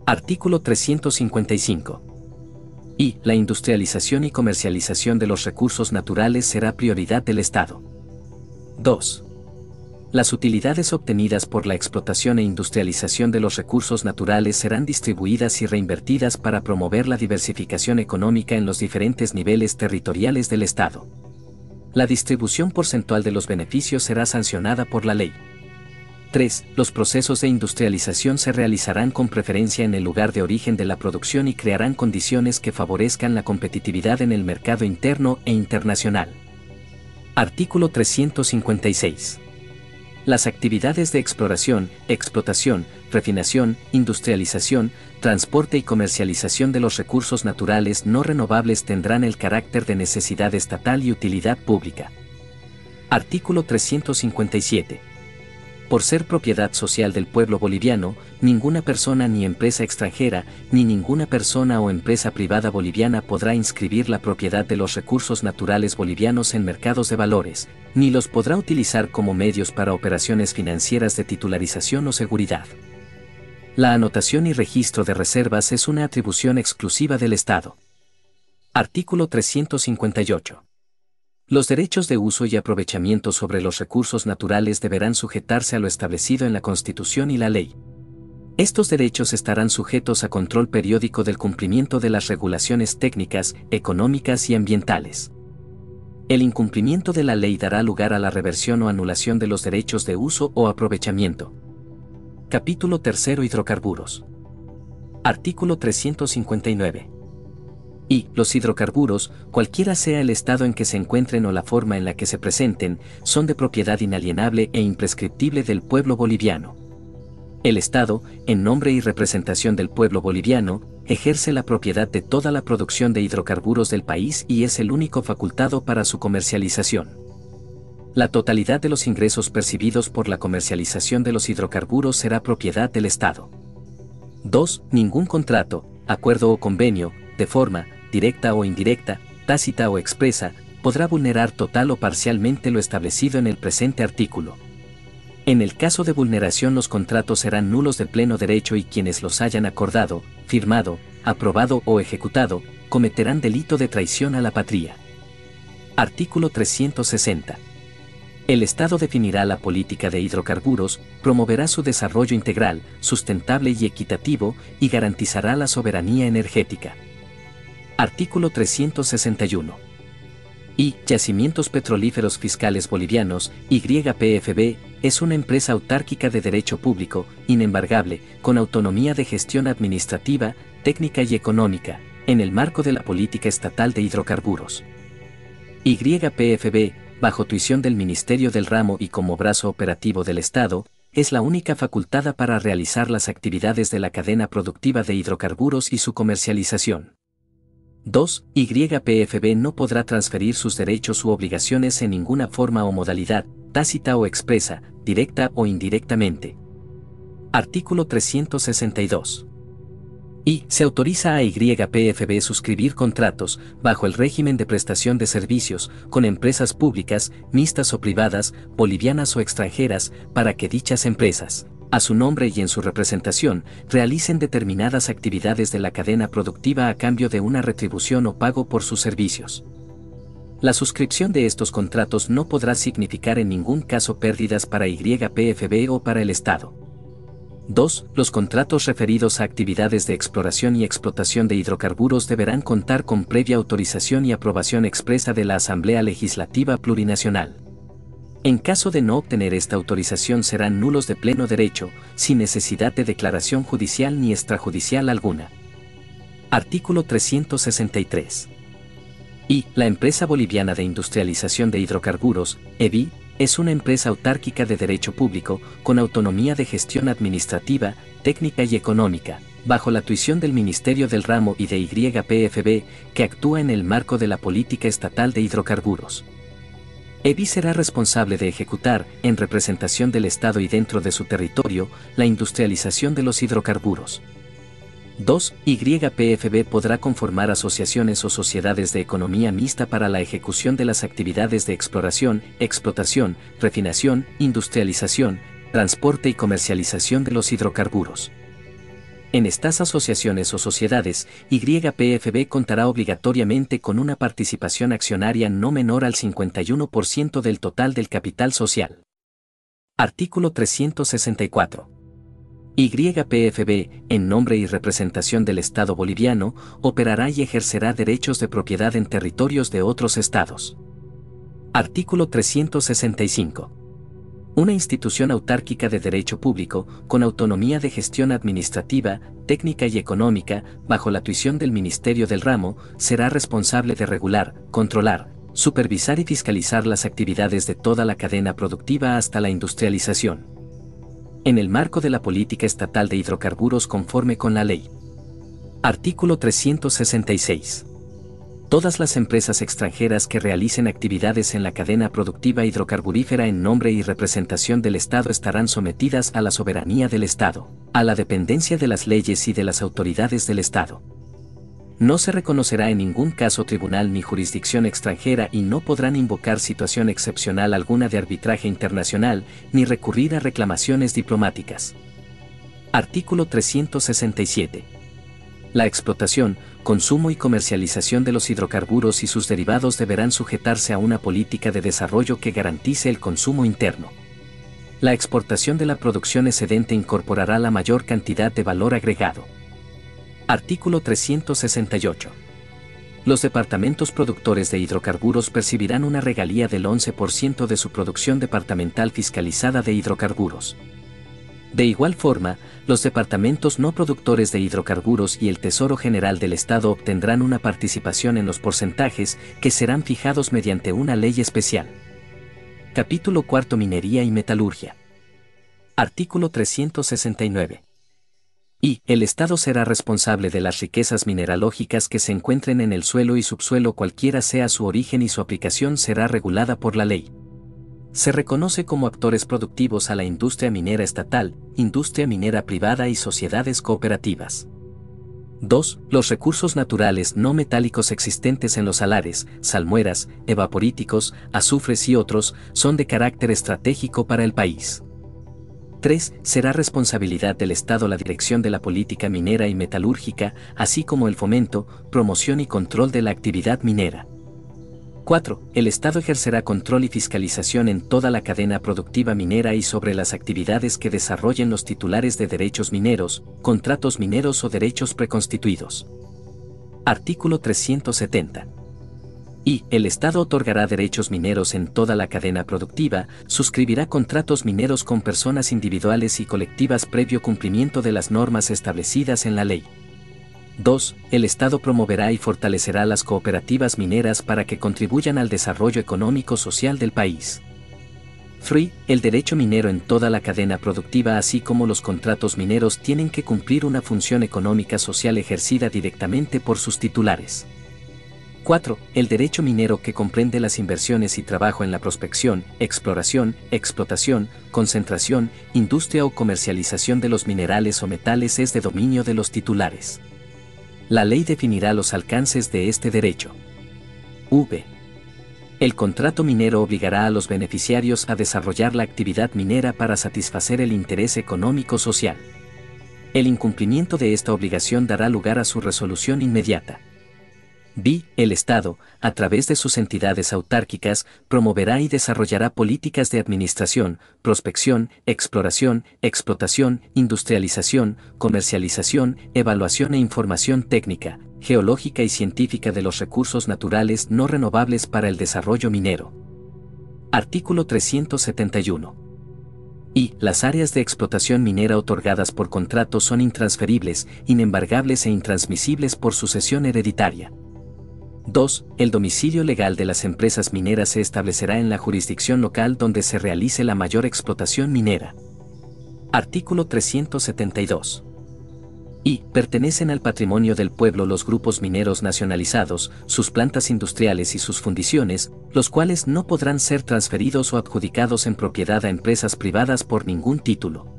Artículo 355. Y la industrialización y comercialización de los recursos naturales será prioridad del Estado. 2. Las utilidades obtenidas por la explotación e industrialización de los recursos naturales serán distribuidas y reinvertidas para promover la diversificación económica en los diferentes niveles territoriales del Estado. La distribución porcentual de los beneficios será sancionada por la ley. 3. Los procesos de industrialización se realizarán con preferencia en el lugar de origen de la producción y crearán condiciones que favorezcan la competitividad en el mercado interno e internacional. Artículo 356. Las actividades de exploración, explotación, refinación, industrialización, transporte y comercialización de los recursos naturales no renovables tendrán el carácter de necesidad estatal y utilidad pública. Artículo 357. Por ser propiedad social del pueblo boliviano, ninguna persona ni empresa extranjera, ni ninguna persona o empresa privada boliviana podrá inscribir la propiedad de los recursos naturales bolivianos en mercados de valores, ni los podrá utilizar como medios para operaciones financieras de titularización o seguridad. La anotación y registro de reservas es una atribución exclusiva del Estado. Artículo 358. Los derechos de uso y aprovechamiento sobre los recursos naturales deberán sujetarse a lo establecido en la Constitución y la ley. Estos derechos estarán sujetos a control periódico del cumplimiento de las regulaciones técnicas, económicas y ambientales. El incumplimiento de la ley dará lugar a la reversión o anulación de los derechos de uso o aprovechamiento. Capítulo 3. Hidrocarburos. Artículo 359. Y los hidrocarburos, cualquiera sea el estado en que se encuentren o la forma en la que se presenten, son de propiedad inalienable e imprescriptible del pueblo boliviano. El Estado, en nombre y representación del pueblo boliviano, ejerce la propiedad de toda la producción de hidrocarburos del país y es el único facultado para su comercialización. La totalidad de los ingresos percibidos por la comercialización de los hidrocarburos será propiedad del Estado. 2. Ningún contrato, acuerdo o convenio, de forma, directa o indirecta, tácita o expresa, podrá vulnerar total o parcialmente lo establecido en el presente artículo. En el caso de vulneración, los contratos serán nulos de pleno derecho y quienes los hayan acordado, firmado, aprobado o ejecutado, cometerán delito de traición a la patria. Artículo 360. El Estado definirá la política de hidrocarburos, promoverá su desarrollo integral, sustentable y equitativo, y garantizará la soberanía energética. Artículo 361. Y Yacimientos Petrolíferos Fiscales Bolivianos, YPFB, es una empresa autárquica de derecho público, inembargable, con autonomía de gestión administrativa, técnica y económica, en el marco de la política estatal de hidrocarburos. YPFB, bajo tuición del Ministerio del Ramo y como brazo operativo del Estado, es la única facultada para realizar las actividades de la cadena productiva de hidrocarburos y su comercialización. 2. YPFB no podrá transferir sus derechos u obligaciones en ninguna forma o modalidad, tácita o expresa, directa o indirectamente. Artículo 362. Y se autoriza a YPFB suscribir contratos, bajo el régimen de prestación de servicios, con empresas públicas, mixtas o privadas, bolivianas o extranjeras, para que dichas empresas, a su nombre y en su representación, realicen determinadas actividades de la cadena productiva a cambio de una retribución o pago por sus servicios. La suscripción de estos contratos no podrá significar en ningún caso pérdidas para YPFB o para el Estado. 2. Los contratos referidos a actividades de exploración y explotación de hidrocarburos deberán contar con previa autorización y aprobación expresa de la Asamblea Legislativa Plurinacional. En caso de no obtener esta autorización serán nulos de pleno derecho, sin necesidad de declaración judicial ni extrajudicial alguna. Artículo 363. Y la Empresa Boliviana de Industrialización de Hidrocarburos, EBI, es una empresa autárquica de derecho público, con autonomía de gestión administrativa, técnica y económica, bajo la tuición del Ministerio del Ramo y de YPFB, que actúa en el marco de la política estatal de hidrocarburos. EBI será responsable de ejecutar, en representación del Estado y dentro de su territorio, la industrialización de los hidrocarburos. 2. YPFB podrá conformar asociaciones o sociedades de economía mixta para la ejecución de las actividades de exploración, explotación, refinación, industrialización, transporte y comercialización de los hidrocarburos. En estas asociaciones o sociedades, YPFB contará obligatoriamente con una participación accionaria no menor al 51% del total del capital social. Artículo 364. YPFB, en nombre y representación del Estado boliviano, operará y ejercerá derechos de propiedad en territorios de otros estados. Artículo 365. Una institución autárquica de derecho público, con autonomía de gestión administrativa, técnica y económica, bajo la tuición del Ministerio del Ramo, será responsable de regular, controlar, supervisar y fiscalizar las actividades de toda la cadena productiva hasta la industrialización. En el marco de la política estatal de hidrocarburos conforme con la ley. Artículo 366. Todas las empresas extranjeras que realicen actividades en la cadena productiva hidrocarburífera en nombre y representación del Estado estarán sometidas a la soberanía del Estado, a la dependencia de las leyes y de las autoridades del Estado. No se reconocerá en ningún caso tribunal ni jurisdicción extranjera y no podrán invocar situación excepcional alguna de arbitraje internacional ni recurrir a reclamaciones diplomáticas. Artículo 367. La explotación, consumo y comercialización de los hidrocarburos y sus derivados deberán sujetarse a una política de desarrollo que garantice el consumo interno. La exportación de la producción excedente incorporará la mayor cantidad de valor agregado. Artículo 368. Los departamentos productores de hidrocarburos percibirán una regalía del 11% de su producción departamental fiscalizada de hidrocarburos. De igual forma, los departamentos no productores de hidrocarburos y el Tesoro General del Estado obtendrán una participación en los porcentajes que serán fijados mediante una ley especial. Capítulo 4. Minería y metalurgia. Artículo 369. Y el Estado será responsable de las riquezas mineralógicas que se encuentren en el suelo y subsuelo cualquiera sea su origen y su aplicación será regulada por la ley. Se reconoce como actores productivos a la industria minera estatal, industria minera privada y sociedades cooperativas. 2. Los recursos naturales no metálicos existentes en los salares, salmueras, evaporíticos, azufres y otros, son de carácter estratégico para el país. 3. Será responsabilidad del Estado la dirección de la política minera y metalúrgica, así como el fomento, promoción y control de la actividad minera. 4. El Estado ejercerá control y fiscalización en toda la cadena productiva minera y sobre las actividades que desarrollen los titulares de derechos mineros, contratos mineros o derechos preconstituidos. Artículo 370. Y el Estado otorgará derechos mineros en toda la cadena productiva, suscribirá contratos mineros con personas individuales y colectivas previo cumplimiento de las normas establecidas en la ley. 2. El Estado promoverá y fortalecerá las cooperativas mineras para que contribuyan al desarrollo económico-social del país. 3. El derecho minero en toda la cadena productiva así como los contratos mineros tienen que cumplir una función económica social ejercida directamente por sus titulares. 4. El derecho minero que comprende las inversiones y trabajo en la prospección, exploración, explotación, concentración, industria o comercialización de los minerales o metales es de dominio de los titulares. La ley definirá los alcances de este derecho. V. El contrato minero obligará a los beneficiarios a desarrollar la actividad minera para satisfacer el interés económico-social. El incumplimiento de esta obligación dará lugar a su resolución inmediata. B. El Estado, a través de sus entidades autárquicas, promoverá y desarrollará políticas de administración, prospección, exploración, explotación, industrialización, comercialización, evaluación e información técnica, geológica y científica de los recursos naturales no renovables para el desarrollo minero. Artículo 371. Y las áreas de explotación minera otorgadas por contrato son intransferibles, inembargables e intransmisibles por sucesión hereditaria. 2. El domicilio legal de las empresas mineras se establecerá en la jurisdicción local donde se realice la mayor explotación minera. Artículo 372. Y pertenecen al patrimonio del pueblo los grupos mineros nacionalizados, sus plantas industriales y sus fundiciones, los cuales no podrán ser transferidos o adjudicados en propiedad a empresas privadas por ningún título.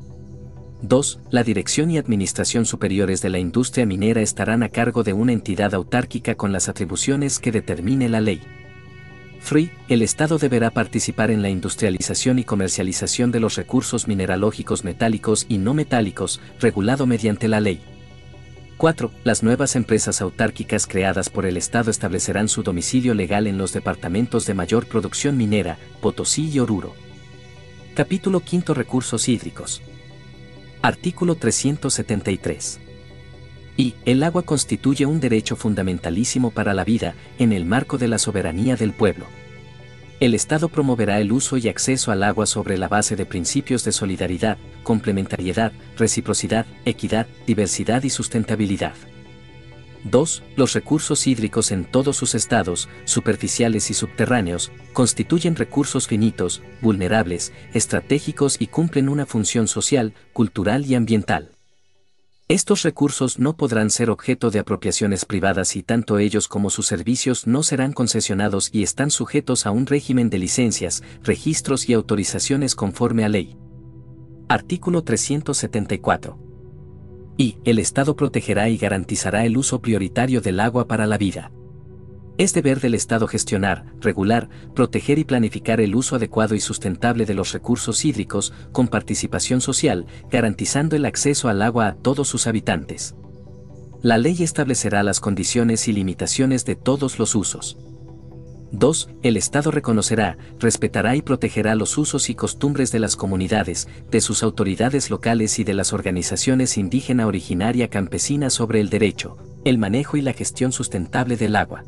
2. La dirección y administración superiores de la industria minera estarán a cargo de una entidad autárquica con las atribuciones que determine la ley. 3. El Estado deberá participar en la industrialización y comercialización de los recursos mineralógicos metálicos y no metálicos, regulado mediante la ley. 4. Las nuevas empresas autárquicas creadas por el Estado establecerán su domicilio legal en los departamentos de mayor producción minera, Potosí y Oruro. Capítulo 5. Recursos hídricos. Artículo 373. Y el agua constituye un derecho fundamentalísimo para la vida, en el marco de la soberanía del pueblo. El Estado promoverá el uso y acceso al agua sobre la base de principios de solidaridad, complementariedad, reciprocidad, equidad, diversidad y sustentabilidad. 2. Los recursos hídricos en todos sus estados, superficiales y subterráneos, constituyen recursos finitos, vulnerables, estratégicos y cumplen una función social, cultural y ambiental. Estos recursos no podrán ser objeto de apropiaciones privadas y tanto ellos como sus servicios no serán concesionados y están sujetos a un régimen de licencias, registros y autorizaciones conforme a ley. Artículo 374. Y el Estado protegerá y garantizará el uso prioritario del agua para la vida. Es deber del Estado gestionar, regular, proteger y planificar el uso adecuado y sustentable de los recursos hídricos, con participación social, garantizando el acceso al agua a todos sus habitantes. La ley establecerá las condiciones y limitaciones de todos los usos. 2. El Estado reconocerá, respetará y protegerá los usos y costumbres de las comunidades, de sus autoridades locales y de las organizaciones indígena originaria campesina sobre el derecho, el manejo y la gestión sustentable del agua.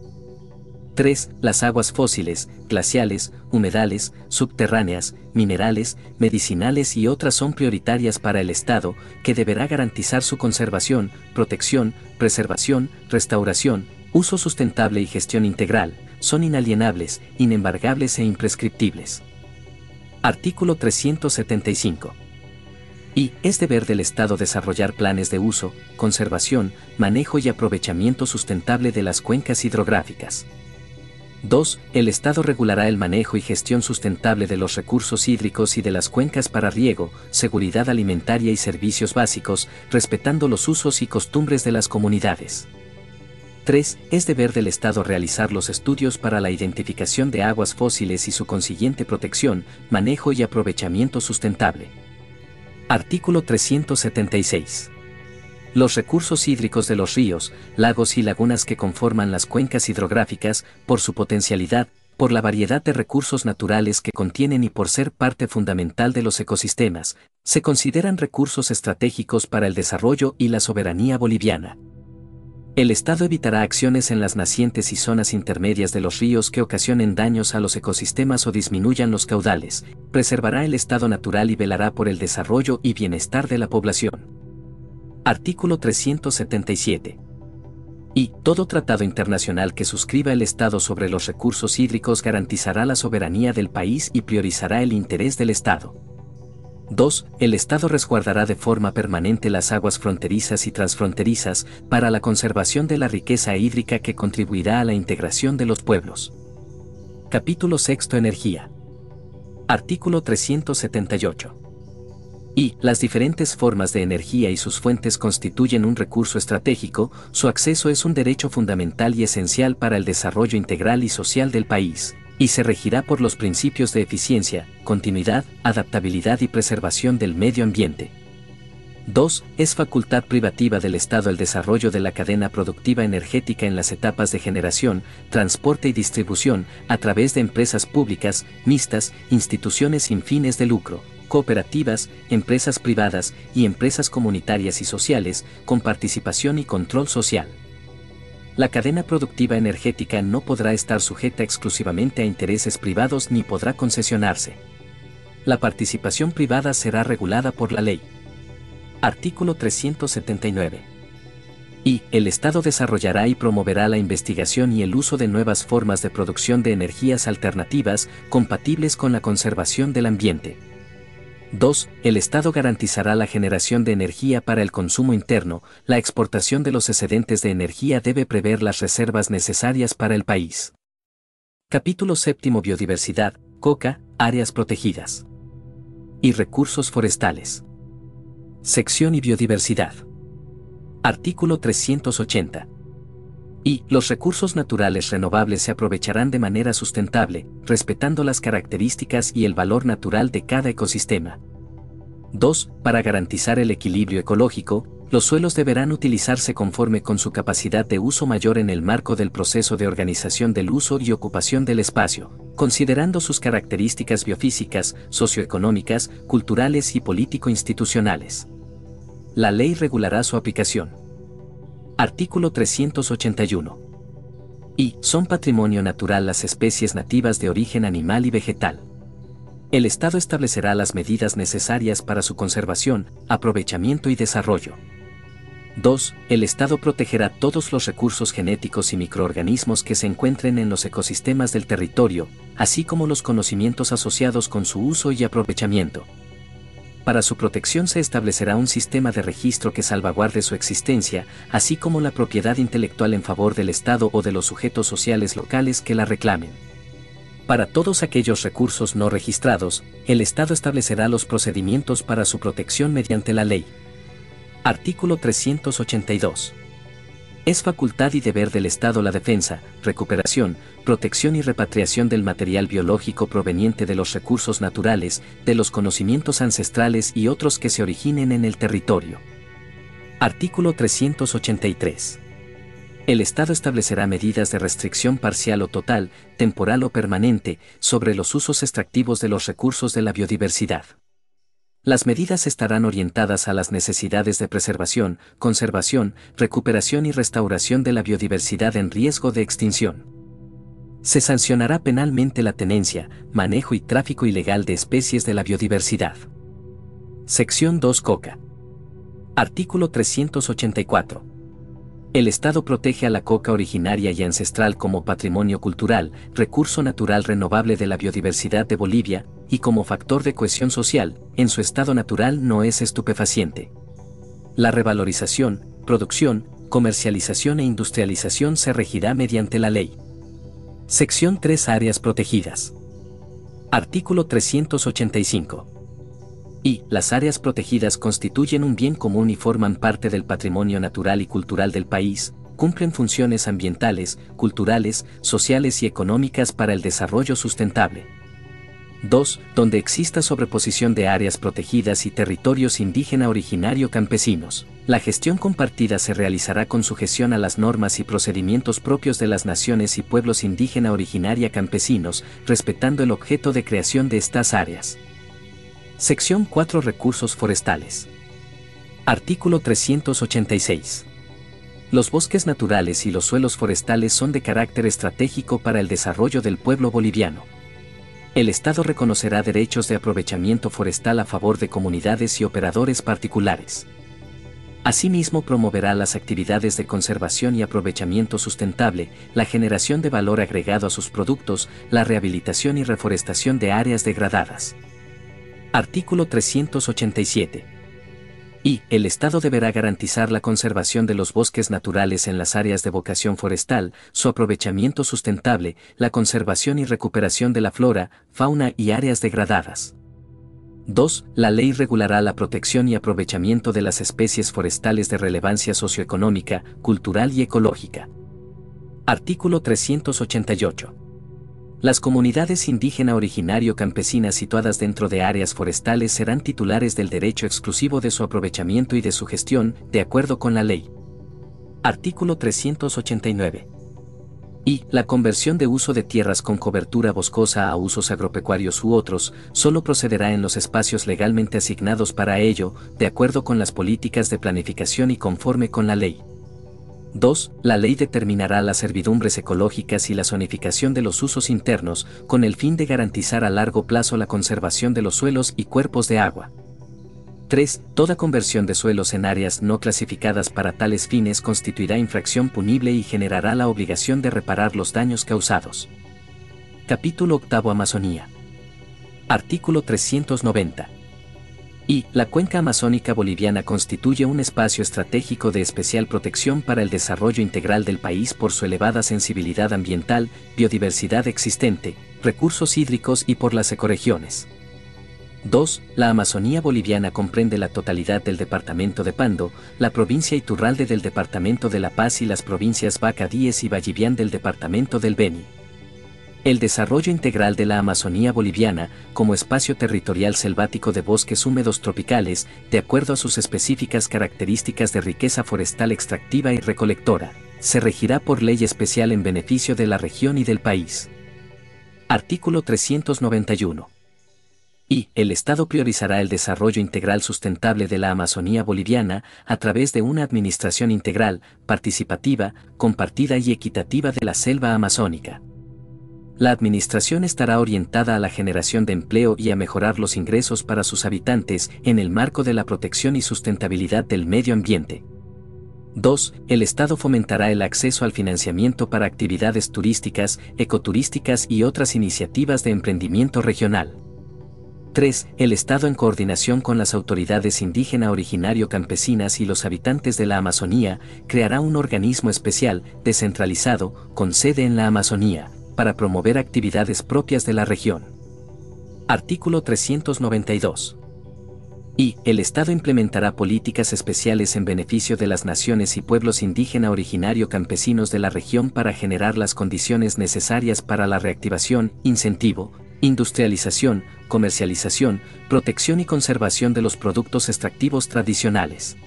3. Las aguas fósiles, glaciales, humedales, subterráneas, minerales, medicinales y otras son prioritarias para el Estado, que deberá garantizar su conservación, protección, preservación, restauración, uso sustentable y gestión integral. Son inalienables, inembargables e imprescriptibles. Artículo 375. Y es deber del Estado desarrollar planes de uso, conservación, manejo y aprovechamiento sustentable de las cuencas hidrográficas. 2. El Estado regulará el manejo y gestión sustentable de los recursos hídricos y de las cuencas para riego, seguridad alimentaria y servicios básicos, respetando los usos y costumbres de las comunidades. 3. Es deber del Estado realizar los estudios para la identificación de aguas fósiles y su consiguiente protección, manejo y aprovechamiento sustentable. Artículo 376. Los recursos hídricos de los ríos, lagos y lagunas que conforman las cuencas hidrográficas, por su potencialidad, por la variedad de recursos naturales que contienen y por ser parte fundamental de los ecosistemas, se consideran recursos estratégicos para el desarrollo y la soberanía boliviana. El Estado evitará acciones en las nacientes y zonas intermedias de los ríos que ocasionen daños a los ecosistemas o disminuyan los caudales, preservará el estado natural y velará por el desarrollo y bienestar de la población. Artículo 377. Y, todo tratado internacional que suscriba el Estado sobre los recursos hídricos garantizará la soberanía del país y priorizará el interés del Estado. 2. El Estado resguardará de forma permanente las aguas fronterizas y transfronterizas para la conservación de la riqueza hídrica que contribuirá a la integración de los pueblos. Capítulo 6. Energía. Artículo 378. Y, las diferentes formas de energía y sus fuentes constituyen un recurso estratégico, su acceso es un derecho fundamental y esencial para el desarrollo integral y social del país, y se regirá por los principios de eficiencia, continuidad, adaptabilidad y preservación del medio ambiente. 2. Es facultad privativa del Estado el desarrollo de la cadena productiva energética en las etapas de generación, transporte y distribución, a través de empresas públicas, mixtas, instituciones sin fines de lucro, cooperativas, empresas privadas y empresas comunitarias y sociales, con participación y control social. La cadena productiva energética no podrá estar sujeta exclusivamente a intereses privados ni podrá concesionarse. La participación privada será regulada por la ley. Artículo 379. Y, el Estado desarrollará y promoverá la investigación y el uso de nuevas formas de producción de energías alternativas compatibles con la conservación del ambiente. 2. El Estado garantizará la generación de energía para el consumo interno, la exportación de los excedentes de energía debe prever las reservas necesarias para el país. Capítulo 7. Biodiversidad, COCA, áreas protegidas. Y recursos forestales. Sección y biodiversidad. Artículo 380. Y, los recursos naturales renovables se aprovecharán de manera sustentable, respetando las características y el valor natural de cada ecosistema. 2. Para garantizar el equilibrio ecológico, los suelos deberán utilizarse conforme con su capacidad de uso mayor en el marco del proceso de organización del uso y ocupación del espacio, considerando sus características biofísicas, socioeconómicas, culturales y político-institucionales. La ley regulará su aplicación. Artículo 381. Y, son patrimonio natural las especies nativas de origen animal y vegetal. El Estado establecerá las medidas necesarias para su conservación, aprovechamiento y desarrollo. 2. El Estado protegerá todos los recursos genéticos y microorganismos que se encuentren en los ecosistemas del territorio, así como los conocimientos asociados con su uso y aprovechamiento. Para su protección se establecerá un sistema de registro que salvaguarde su existencia, así como la propiedad intelectual en favor del Estado o de los sujetos sociales locales que la reclamen. Para todos aquellos recursos no registrados, el Estado establecerá los procedimientos para su protección mediante la ley. Artículo 382. Es facultad y deber del Estado la defensa, recuperación, protección y repatriación del material biológico proveniente de los recursos naturales, de los conocimientos ancestrales y otros que se originen en el territorio. Artículo 383. El Estado establecerá medidas de restricción parcial o total, temporal o permanente, sobre los usos extractivos de los recursos de la biodiversidad. Las medidas estarán orientadas a las necesidades de preservación, conservación, recuperación y restauración de la biodiversidad en riesgo de extinción. Se sancionará penalmente la tenencia, manejo y tráfico ilegal de especies de la biodiversidad. Sección 2 COCA. Artículo 384. El Estado protege a la coca originaria y ancestral como patrimonio cultural, recurso natural renovable de la biodiversidad de Bolivia, y como factor de cohesión social, en su estado natural no es estupefaciente. La revalorización, producción, comercialización e industrialización se regirá mediante la ley. Sección 3. Áreas protegidas. Artículo 385. Y, las áreas protegidas constituyen un bien común y forman parte del patrimonio natural y cultural del país, cumplen funciones ambientales, culturales, sociales y económicas para el desarrollo sustentable. 2. Donde exista sobreposición de áreas protegidas y territorios indígena originario campesinos, la gestión compartida se realizará con sujeción a las normas y procedimientos propios de las naciones y pueblos indígena originaria campesinos, respetando el objeto de creación de estas áreas. Sección 4. Recursos forestales. Artículo 386. Los bosques naturales y los suelos forestales son de carácter estratégico para el desarrollo del pueblo boliviano. El Estado reconocerá derechos de aprovechamiento forestal a favor de comunidades y operadores particulares. Asimismo, promoverá las actividades de conservación y aprovechamiento sustentable, la generación de valor agregado a sus productos, la rehabilitación y reforestación de áreas degradadas. Artículo 387. Y, el Estado deberá garantizar la conservación de los bosques naturales en las áreas de vocación forestal, su aprovechamiento sustentable, la conservación y recuperación de la flora, fauna y áreas degradadas. 2. La ley regulará la protección y aprovechamiento de las especies forestales de relevancia socioeconómica, cultural y ecológica. Artículo 388. Las comunidades indígena originario campesinas situadas dentro de áreas forestales serán titulares del derecho exclusivo de su aprovechamiento y de su gestión, de acuerdo con la ley. Artículo 389. Y, la conversión de uso de tierras con cobertura boscosa a usos agropecuarios u otros, solo procederá en los espacios legalmente asignados para ello, de acuerdo con las políticas de planificación y conforme con la ley. 2. La ley determinará las servidumbres ecológicas y la zonificación de los usos internos, con el fin de garantizar a largo plazo la conservación de los suelos y cuerpos de agua. 3. Toda conversión de suelos en áreas no clasificadas para tales fines constituirá infracción punible y generará la obligación de reparar los daños causados. Capítulo 8. Amazonía. Artículo 390. Y, la cuenca amazónica boliviana constituye un espacio estratégico de especial protección para el desarrollo integral del país por su elevada sensibilidad ambiental, biodiversidad existente, recursos hídricos y por las ecorregiones. 2. La Amazonía boliviana comprende la totalidad del departamento de Pando, la provincia Iturralde del departamento de La Paz y las provincias Vaca Díez y Vallivián del departamento del Beni. El desarrollo integral de la Amazonía boliviana, como espacio territorial selvático de bosques húmedos tropicales, de acuerdo a sus específicas características de riqueza forestal extractiva y recolectora, se regirá por ley especial en beneficio de la región y del país. Artículo 391. Y, el Estado priorizará el desarrollo integral sustentable de la Amazonía boliviana a través de una administración integral, participativa, compartida y equitativa de la selva amazónica. La administración estará orientada a la generación de empleo y a mejorar los ingresos para sus habitantes en el marco de la protección y sustentabilidad del medio ambiente. 2. El Estado fomentará el acceso al financiamiento para actividades turísticas, ecoturísticas y otras iniciativas de emprendimiento regional. 3. El Estado, en coordinación con las autoridades indígena originario campesinas y los habitantes de la Amazonía, creará un organismo especial, descentralizado, con sede en la Amazonía, para promover actividades propias de la región. Artículo 392. Y, el Estado implementará políticas especiales en beneficio de las naciones y pueblos indígena originario campesinos de la región para generar las condiciones necesarias para la reactivación, incentivo, industrialización, comercialización, protección y conservación de los productos extractivos tradicionales.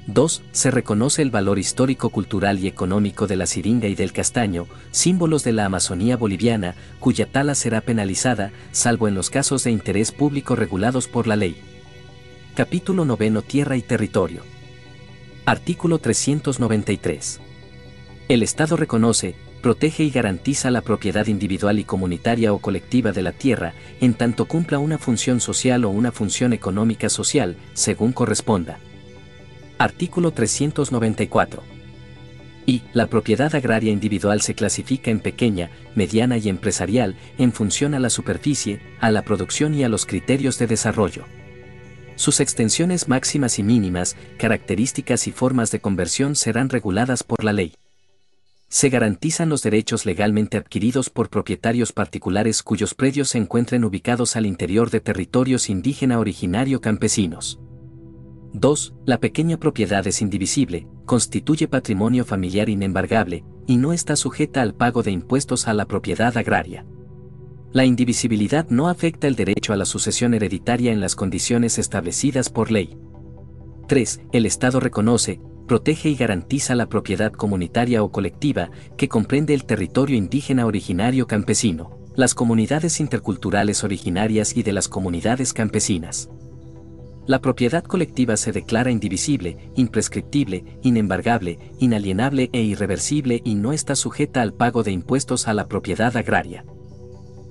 2. Se reconoce el valor histórico, cultural y económico de la siringa y del castaño, símbolos de la Amazonía boliviana, cuya tala será penalizada, salvo en los casos de interés público regulados por la ley. Capítulo 9. Tierra y territorio. Artículo 393. El Estado reconoce, protege y garantiza la propiedad individual y comunitaria o colectiva de la tierra, en tanto cumpla una función social o una función económica social, según corresponda. Artículo 394. Y, la propiedad agraria individual se clasifica en pequeña, mediana y empresarial, en función a la superficie, a la producción y a los criterios de desarrollo. Sus extensiones máximas y mínimas, características y formas de conversión serán reguladas por la ley. Se garantizan los derechos legalmente adquiridos por propietarios particulares cuyos predios se encuentren ubicados al interior de territorios indígena originario campesinos. 2. La pequeña propiedad es indivisible, constituye patrimonio familiar inembargable, y no está sujeta al pago de impuestos a la propiedad agraria. La indivisibilidad no afecta el derecho a la sucesión hereditaria en las condiciones establecidas por ley. 3. El Estado reconoce, protege y garantiza la propiedad comunitaria o colectiva, que comprende el territorio indígena originario campesino, las comunidades interculturales originarias y de las comunidades campesinas. La propiedad colectiva se declara indivisible, imprescriptible, inembargable, inalienable e irreversible y no está sujeta al pago de impuestos a la propiedad agraria.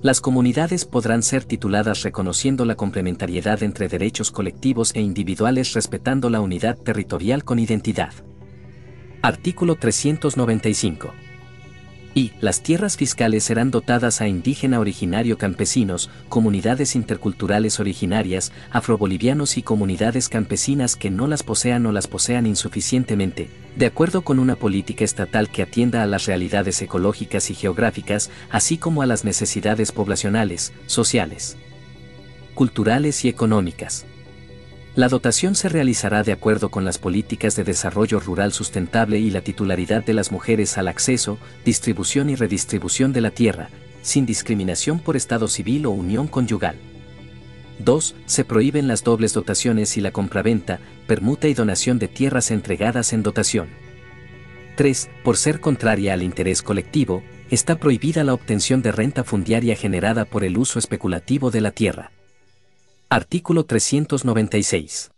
Las comunidades podrán ser tituladas reconociendo la complementariedad entre derechos colectivos e individuales respetando la unidad territorial con identidad. Artículo 395. Y las tierras fiscales serán dotadas a indígena originario campesinos, comunidades interculturales originarias, afrobolivianos y comunidades campesinas que no las posean o las posean insuficientemente, de acuerdo con una política estatal que atienda a las realidades ecológicas y geográficas, así como a las necesidades poblacionales, sociales, culturales y económicas. La dotación se realizará de acuerdo con las políticas de desarrollo rural sustentable y la titularidad de las mujeres al acceso, distribución y redistribución de la tierra, sin discriminación por estado civil o unión conyugal. 2. Se prohíben las dobles dotaciones y la compraventa, permuta y donación de tierras entregadas en dotación. 3. Por ser contraria al interés colectivo, está prohibida la obtención de renta fundiaria generada por el uso especulativo de la tierra. Artículo 396.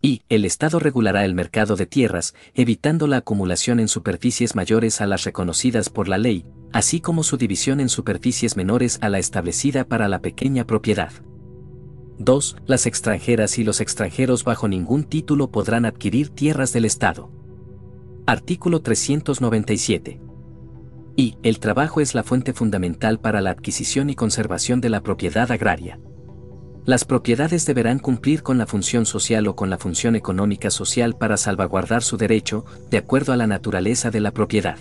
Y el Estado regulará el mercado de tierras, evitando la acumulación en superficies mayores a las reconocidas por la ley, así como su división en superficies menores a la establecida para la pequeña propiedad. 2. Las extranjeras y los extranjeros bajo ningún título podrán adquirir tierras del Estado. Artículo 397. Y el trabajo es la fuente fundamental para la adquisición y conservación de la propiedad agraria. Las propiedades deberán cumplir con la función social o con la función económica social para salvaguardar su derecho, de acuerdo a la naturaleza de la propiedad.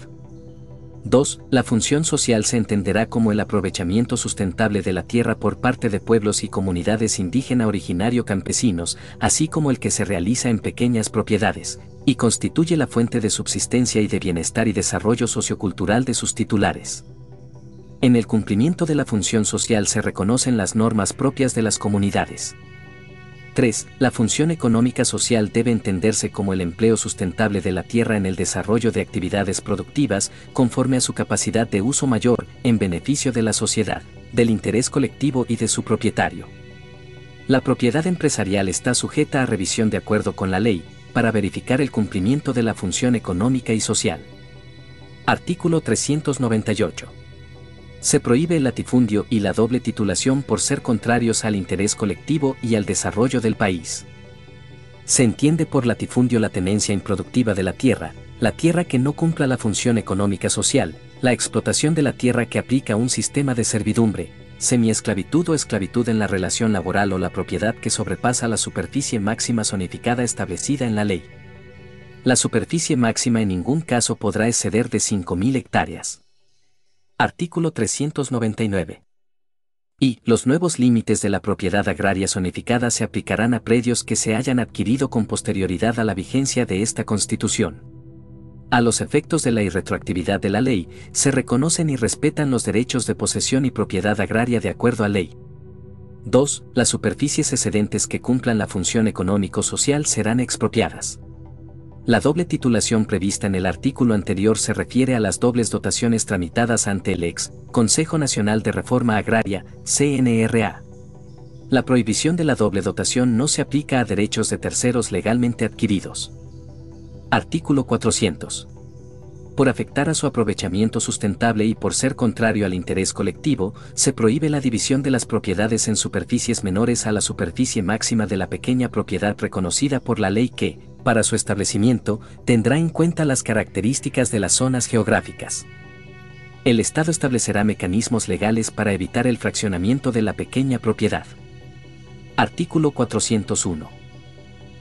2. La función social se entenderá como el aprovechamiento sustentable de la tierra por parte de pueblos y comunidades indígena originario campesinos, así como el que se realiza en pequeñas propiedades, y constituye la fuente de subsistencia y de bienestar y desarrollo sociocultural de sus titulares. En el cumplimiento de la función social se reconocen las normas propias de las comunidades. 3. La función económica social debe entenderse como el empleo sustentable de la tierra en el desarrollo de actividades productivas, conforme a su capacidad de uso mayor, en beneficio de la sociedad, del interés colectivo y de su propietario. La propiedad empresarial está sujeta a revisión de acuerdo con la ley, para verificar el cumplimiento de la función económica y social. Artículo 398. Se prohíbe el latifundio y la doble titulación por ser contrarios al interés colectivo y al desarrollo del país. Se entiende por latifundio la tenencia improductiva de la tierra que no cumpla la función económica social, la explotación de la tierra que aplica un sistema de servidumbre, semiesclavitud o esclavitud en la relación laboral o la propiedad que sobrepasa la superficie máxima zonificada establecida en la ley. La superficie máxima en ningún caso podrá exceder de 5.000 hectáreas. Artículo 399. Y los nuevos límites de la propiedad agraria zonificada se aplicarán a predios que se hayan adquirido con posterioridad a la vigencia de esta Constitución. A los efectos de la irretroactividad de la ley, se reconocen y respetan los derechos de posesión y propiedad agraria de acuerdo a ley. 2. Las superficies excedentes que cumplan la función económico-social serán expropiadas. La doble titulación prevista en el artículo anterior se refiere a las dobles dotaciones tramitadas ante el Consejo Nacional de Reforma Agraria, CNRA. La prohibición de la doble dotación no se aplica a derechos de terceros legalmente adquiridos. Artículo 400. Por afectar a su aprovechamiento sustentable y por ser contrario al interés colectivo, se prohíbe la división de las propiedades en superficies menores a la superficie máxima de la pequeña propiedad reconocida por la ley que, para su establecimiento, tendrá en cuenta las características de las zonas geográficas. El Estado establecerá mecanismos legales para evitar el fraccionamiento de la pequeña propiedad. Artículo 401.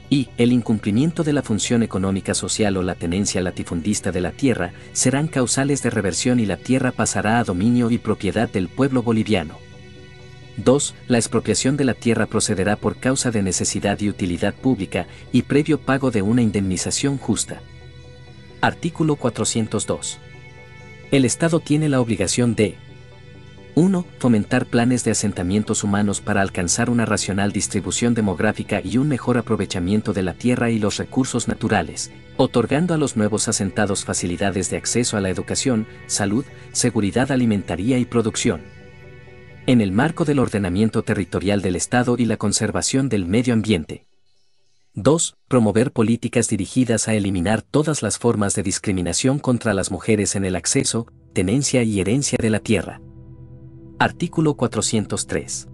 y el incumplimiento de la función económica social o la tenencia latifundista de la tierra serán causales de reversión y la tierra pasará a dominio y propiedad del pueblo boliviano. 2. La expropiación de la tierra procederá por causa de necesidad y utilidad pública y previo pago de una indemnización justa. Artículo 402. El Estado tiene la obligación de 1. Fomentar planes de asentamientos humanos para alcanzar una racional distribución demográfica y un mejor aprovechamiento de la tierra y los recursos naturales, otorgando a los nuevos asentados facilidades de acceso a la educación, salud, seguridad alimentaria y producción. En el marco del ordenamiento territorial del Estado y la conservación del medio ambiente. 2. Promover políticas dirigidas a eliminar todas las formas de discriminación contra las mujeres en el acceso, tenencia y herencia de la tierra. Artículo 403.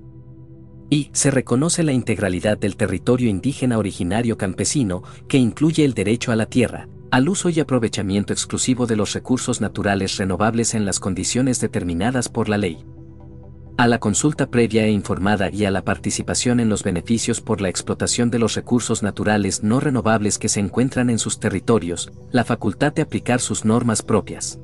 Y se reconoce la integralidad del territorio indígena originario campesino, que incluye el derecho a la tierra, al uso y aprovechamiento exclusivo de los recursos naturales renovables en las condiciones determinadas por la ley. A la consulta previa e informada y a la participación en los beneficios por la explotación de los recursos naturales no renovables que se encuentran en sus territorios, la facultad de aplicar sus normas propias,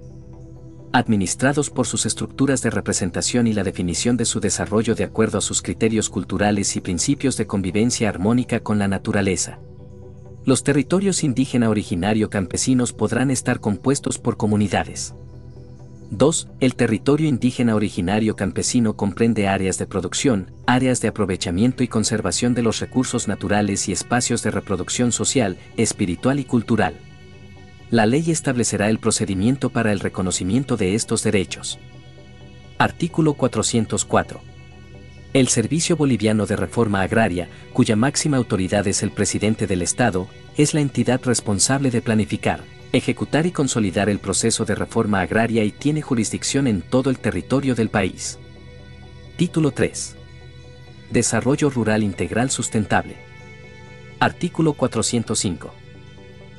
administrados por sus estructuras de representación y la definición de su desarrollo de acuerdo a sus criterios culturales y principios de convivencia armónica con la naturaleza. Los territorios indígena originario campesinos podrán estar compuestos por comunidades. 2. El territorio indígena originario campesino comprende áreas de producción, áreas de aprovechamiento y conservación de los recursos naturales y espacios de reproducción social, espiritual y cultural. La ley establecerá el procedimiento para el reconocimiento de estos derechos. Artículo 404. El Servicio Boliviano de Reforma Agraria, cuya máxima autoridad es el presidente del Estado, es la entidad responsable de planificar, ejecutar y consolidar el proceso de reforma agraria y tiene jurisdicción en todo el territorio del país. Título 3. Desarrollo Rural Integral Sustentable. Artículo 405.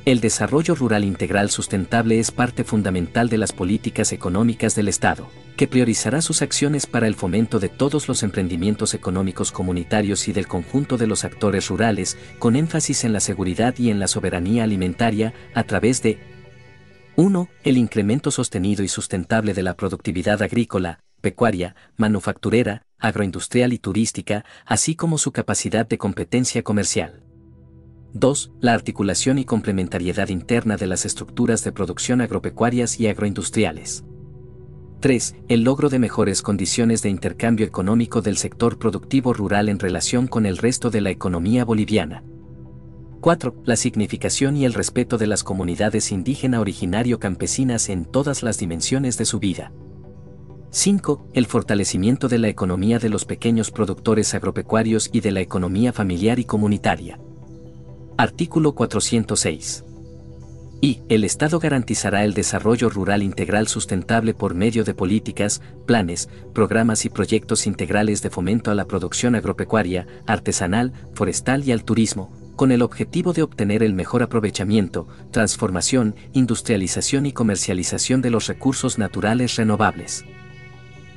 El desarrollo rural integral sustentable es parte fundamental de las políticas económicas del Estado, que priorizará sus acciones para el fomento de todos los emprendimientos económicos comunitarios y del conjunto de los actores rurales, con énfasis en la seguridad y en la soberanía alimentaria, a través de 1. El incremento sostenido y sustentable de la productividad agrícola, pecuaria, manufacturera, agroindustrial y turística, así como su capacidad de competencia comercial. 2. La articulación y complementariedad interna de las estructuras de producción agropecuarias y agroindustriales. 3. El logro de mejores condiciones de intercambio económico del sector productivo rural en relación con el resto de la economía boliviana. 4. La significación y el respeto de las comunidades indígena originario campesinas en todas las dimensiones de su vida. 5. El fortalecimiento de la economía de los pequeños productores agropecuarios y de la economía familiar y comunitaria. Artículo 406. Y el Estado garantizará el desarrollo rural integral sustentable por medio de políticas, planes, programas y proyectos integrales de fomento a la producción agropecuaria, artesanal, forestal y al turismo, con el objetivo de obtener el mejor aprovechamiento, transformación, industrialización y comercialización de los recursos naturales renovables.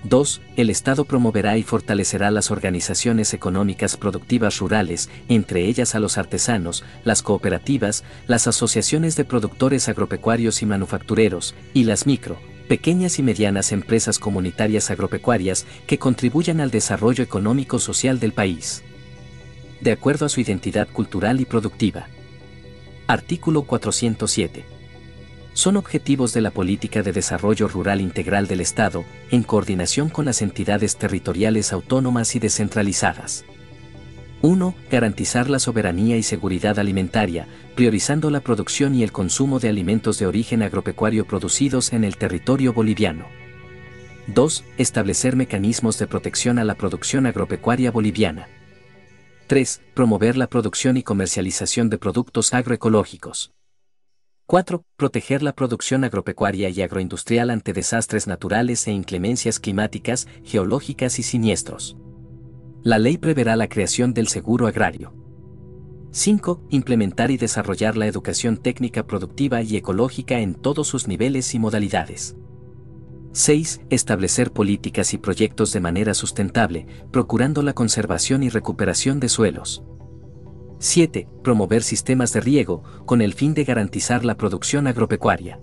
2. El Estado promoverá y fortalecerá las organizaciones económicas productivas rurales, entre ellas a los artesanos, las cooperativas, las asociaciones de productores agropecuarios y manufactureros, y las micro, pequeñas y medianas empresas comunitarias agropecuarias que contribuyan al desarrollo económico-social del país, de acuerdo a su identidad cultural y productiva. Artículo 407. Son objetivos de la Política de Desarrollo Rural Integral del Estado, en coordinación con las entidades territoriales autónomas y descentralizadas. 1. Garantizar la soberanía y seguridad alimentaria, priorizando la producción y el consumo de alimentos de origen agropecuario producidos en el territorio boliviano. 2. Establecer mecanismos de protección a la producción agropecuaria boliviana. 3. Promover la producción y comercialización de productos agroecológicos. 4. Proteger la producción agropecuaria y agroindustrial ante desastres naturales e inclemencias climáticas, geológicas y siniestros. La ley preverá la creación del seguro agrario. 5. Implementar y desarrollar la educación técnica productiva y ecológica en todos sus niveles y modalidades. 6. Establecer políticas y proyectos de manera sustentable, procurando la conservación y recuperación de suelos. 7. Promover sistemas de riego, con el fin de garantizar la producción agropecuaria.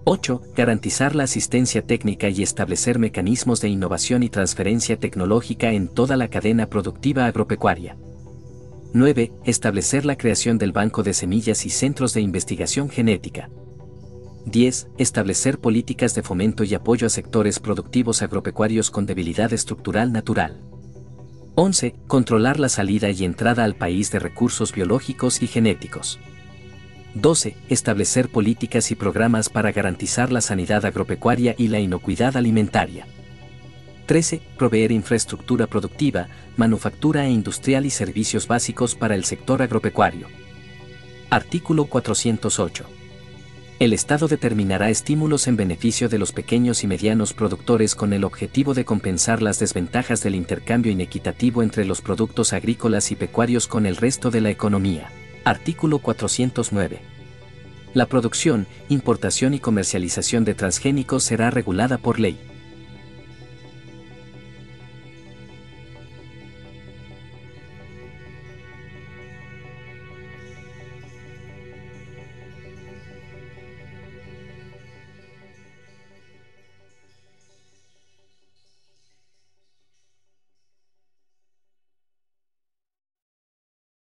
8. Garantizar la asistencia técnica y establecer mecanismos de innovación y transferencia tecnológica en toda la cadena productiva agropecuaria. 9. Establecer la creación del banco de semillas y centros de investigación genética. 10. Establecer políticas de fomento y apoyo a sectores productivos agropecuarios con debilidad estructural natural. 11. Controlar la salida y entrada al país de recursos biológicos y genéticos. 12. Establecer políticas y programas para garantizar la sanidad agropecuaria y la inocuidad alimentaria. 13. Proveer infraestructura productiva, manufactura e industrial y servicios básicos para el sector agropecuario. Artículo 408. El Estado determinará estímulos en beneficio de los pequeños y medianos productores con el objetivo de compensar las desventajas del intercambio inequitativo entre los productos agrícolas y pecuarios con el resto de la economía. Artículo 409. La producción, importación y comercialización de transgénicos será regulada por ley.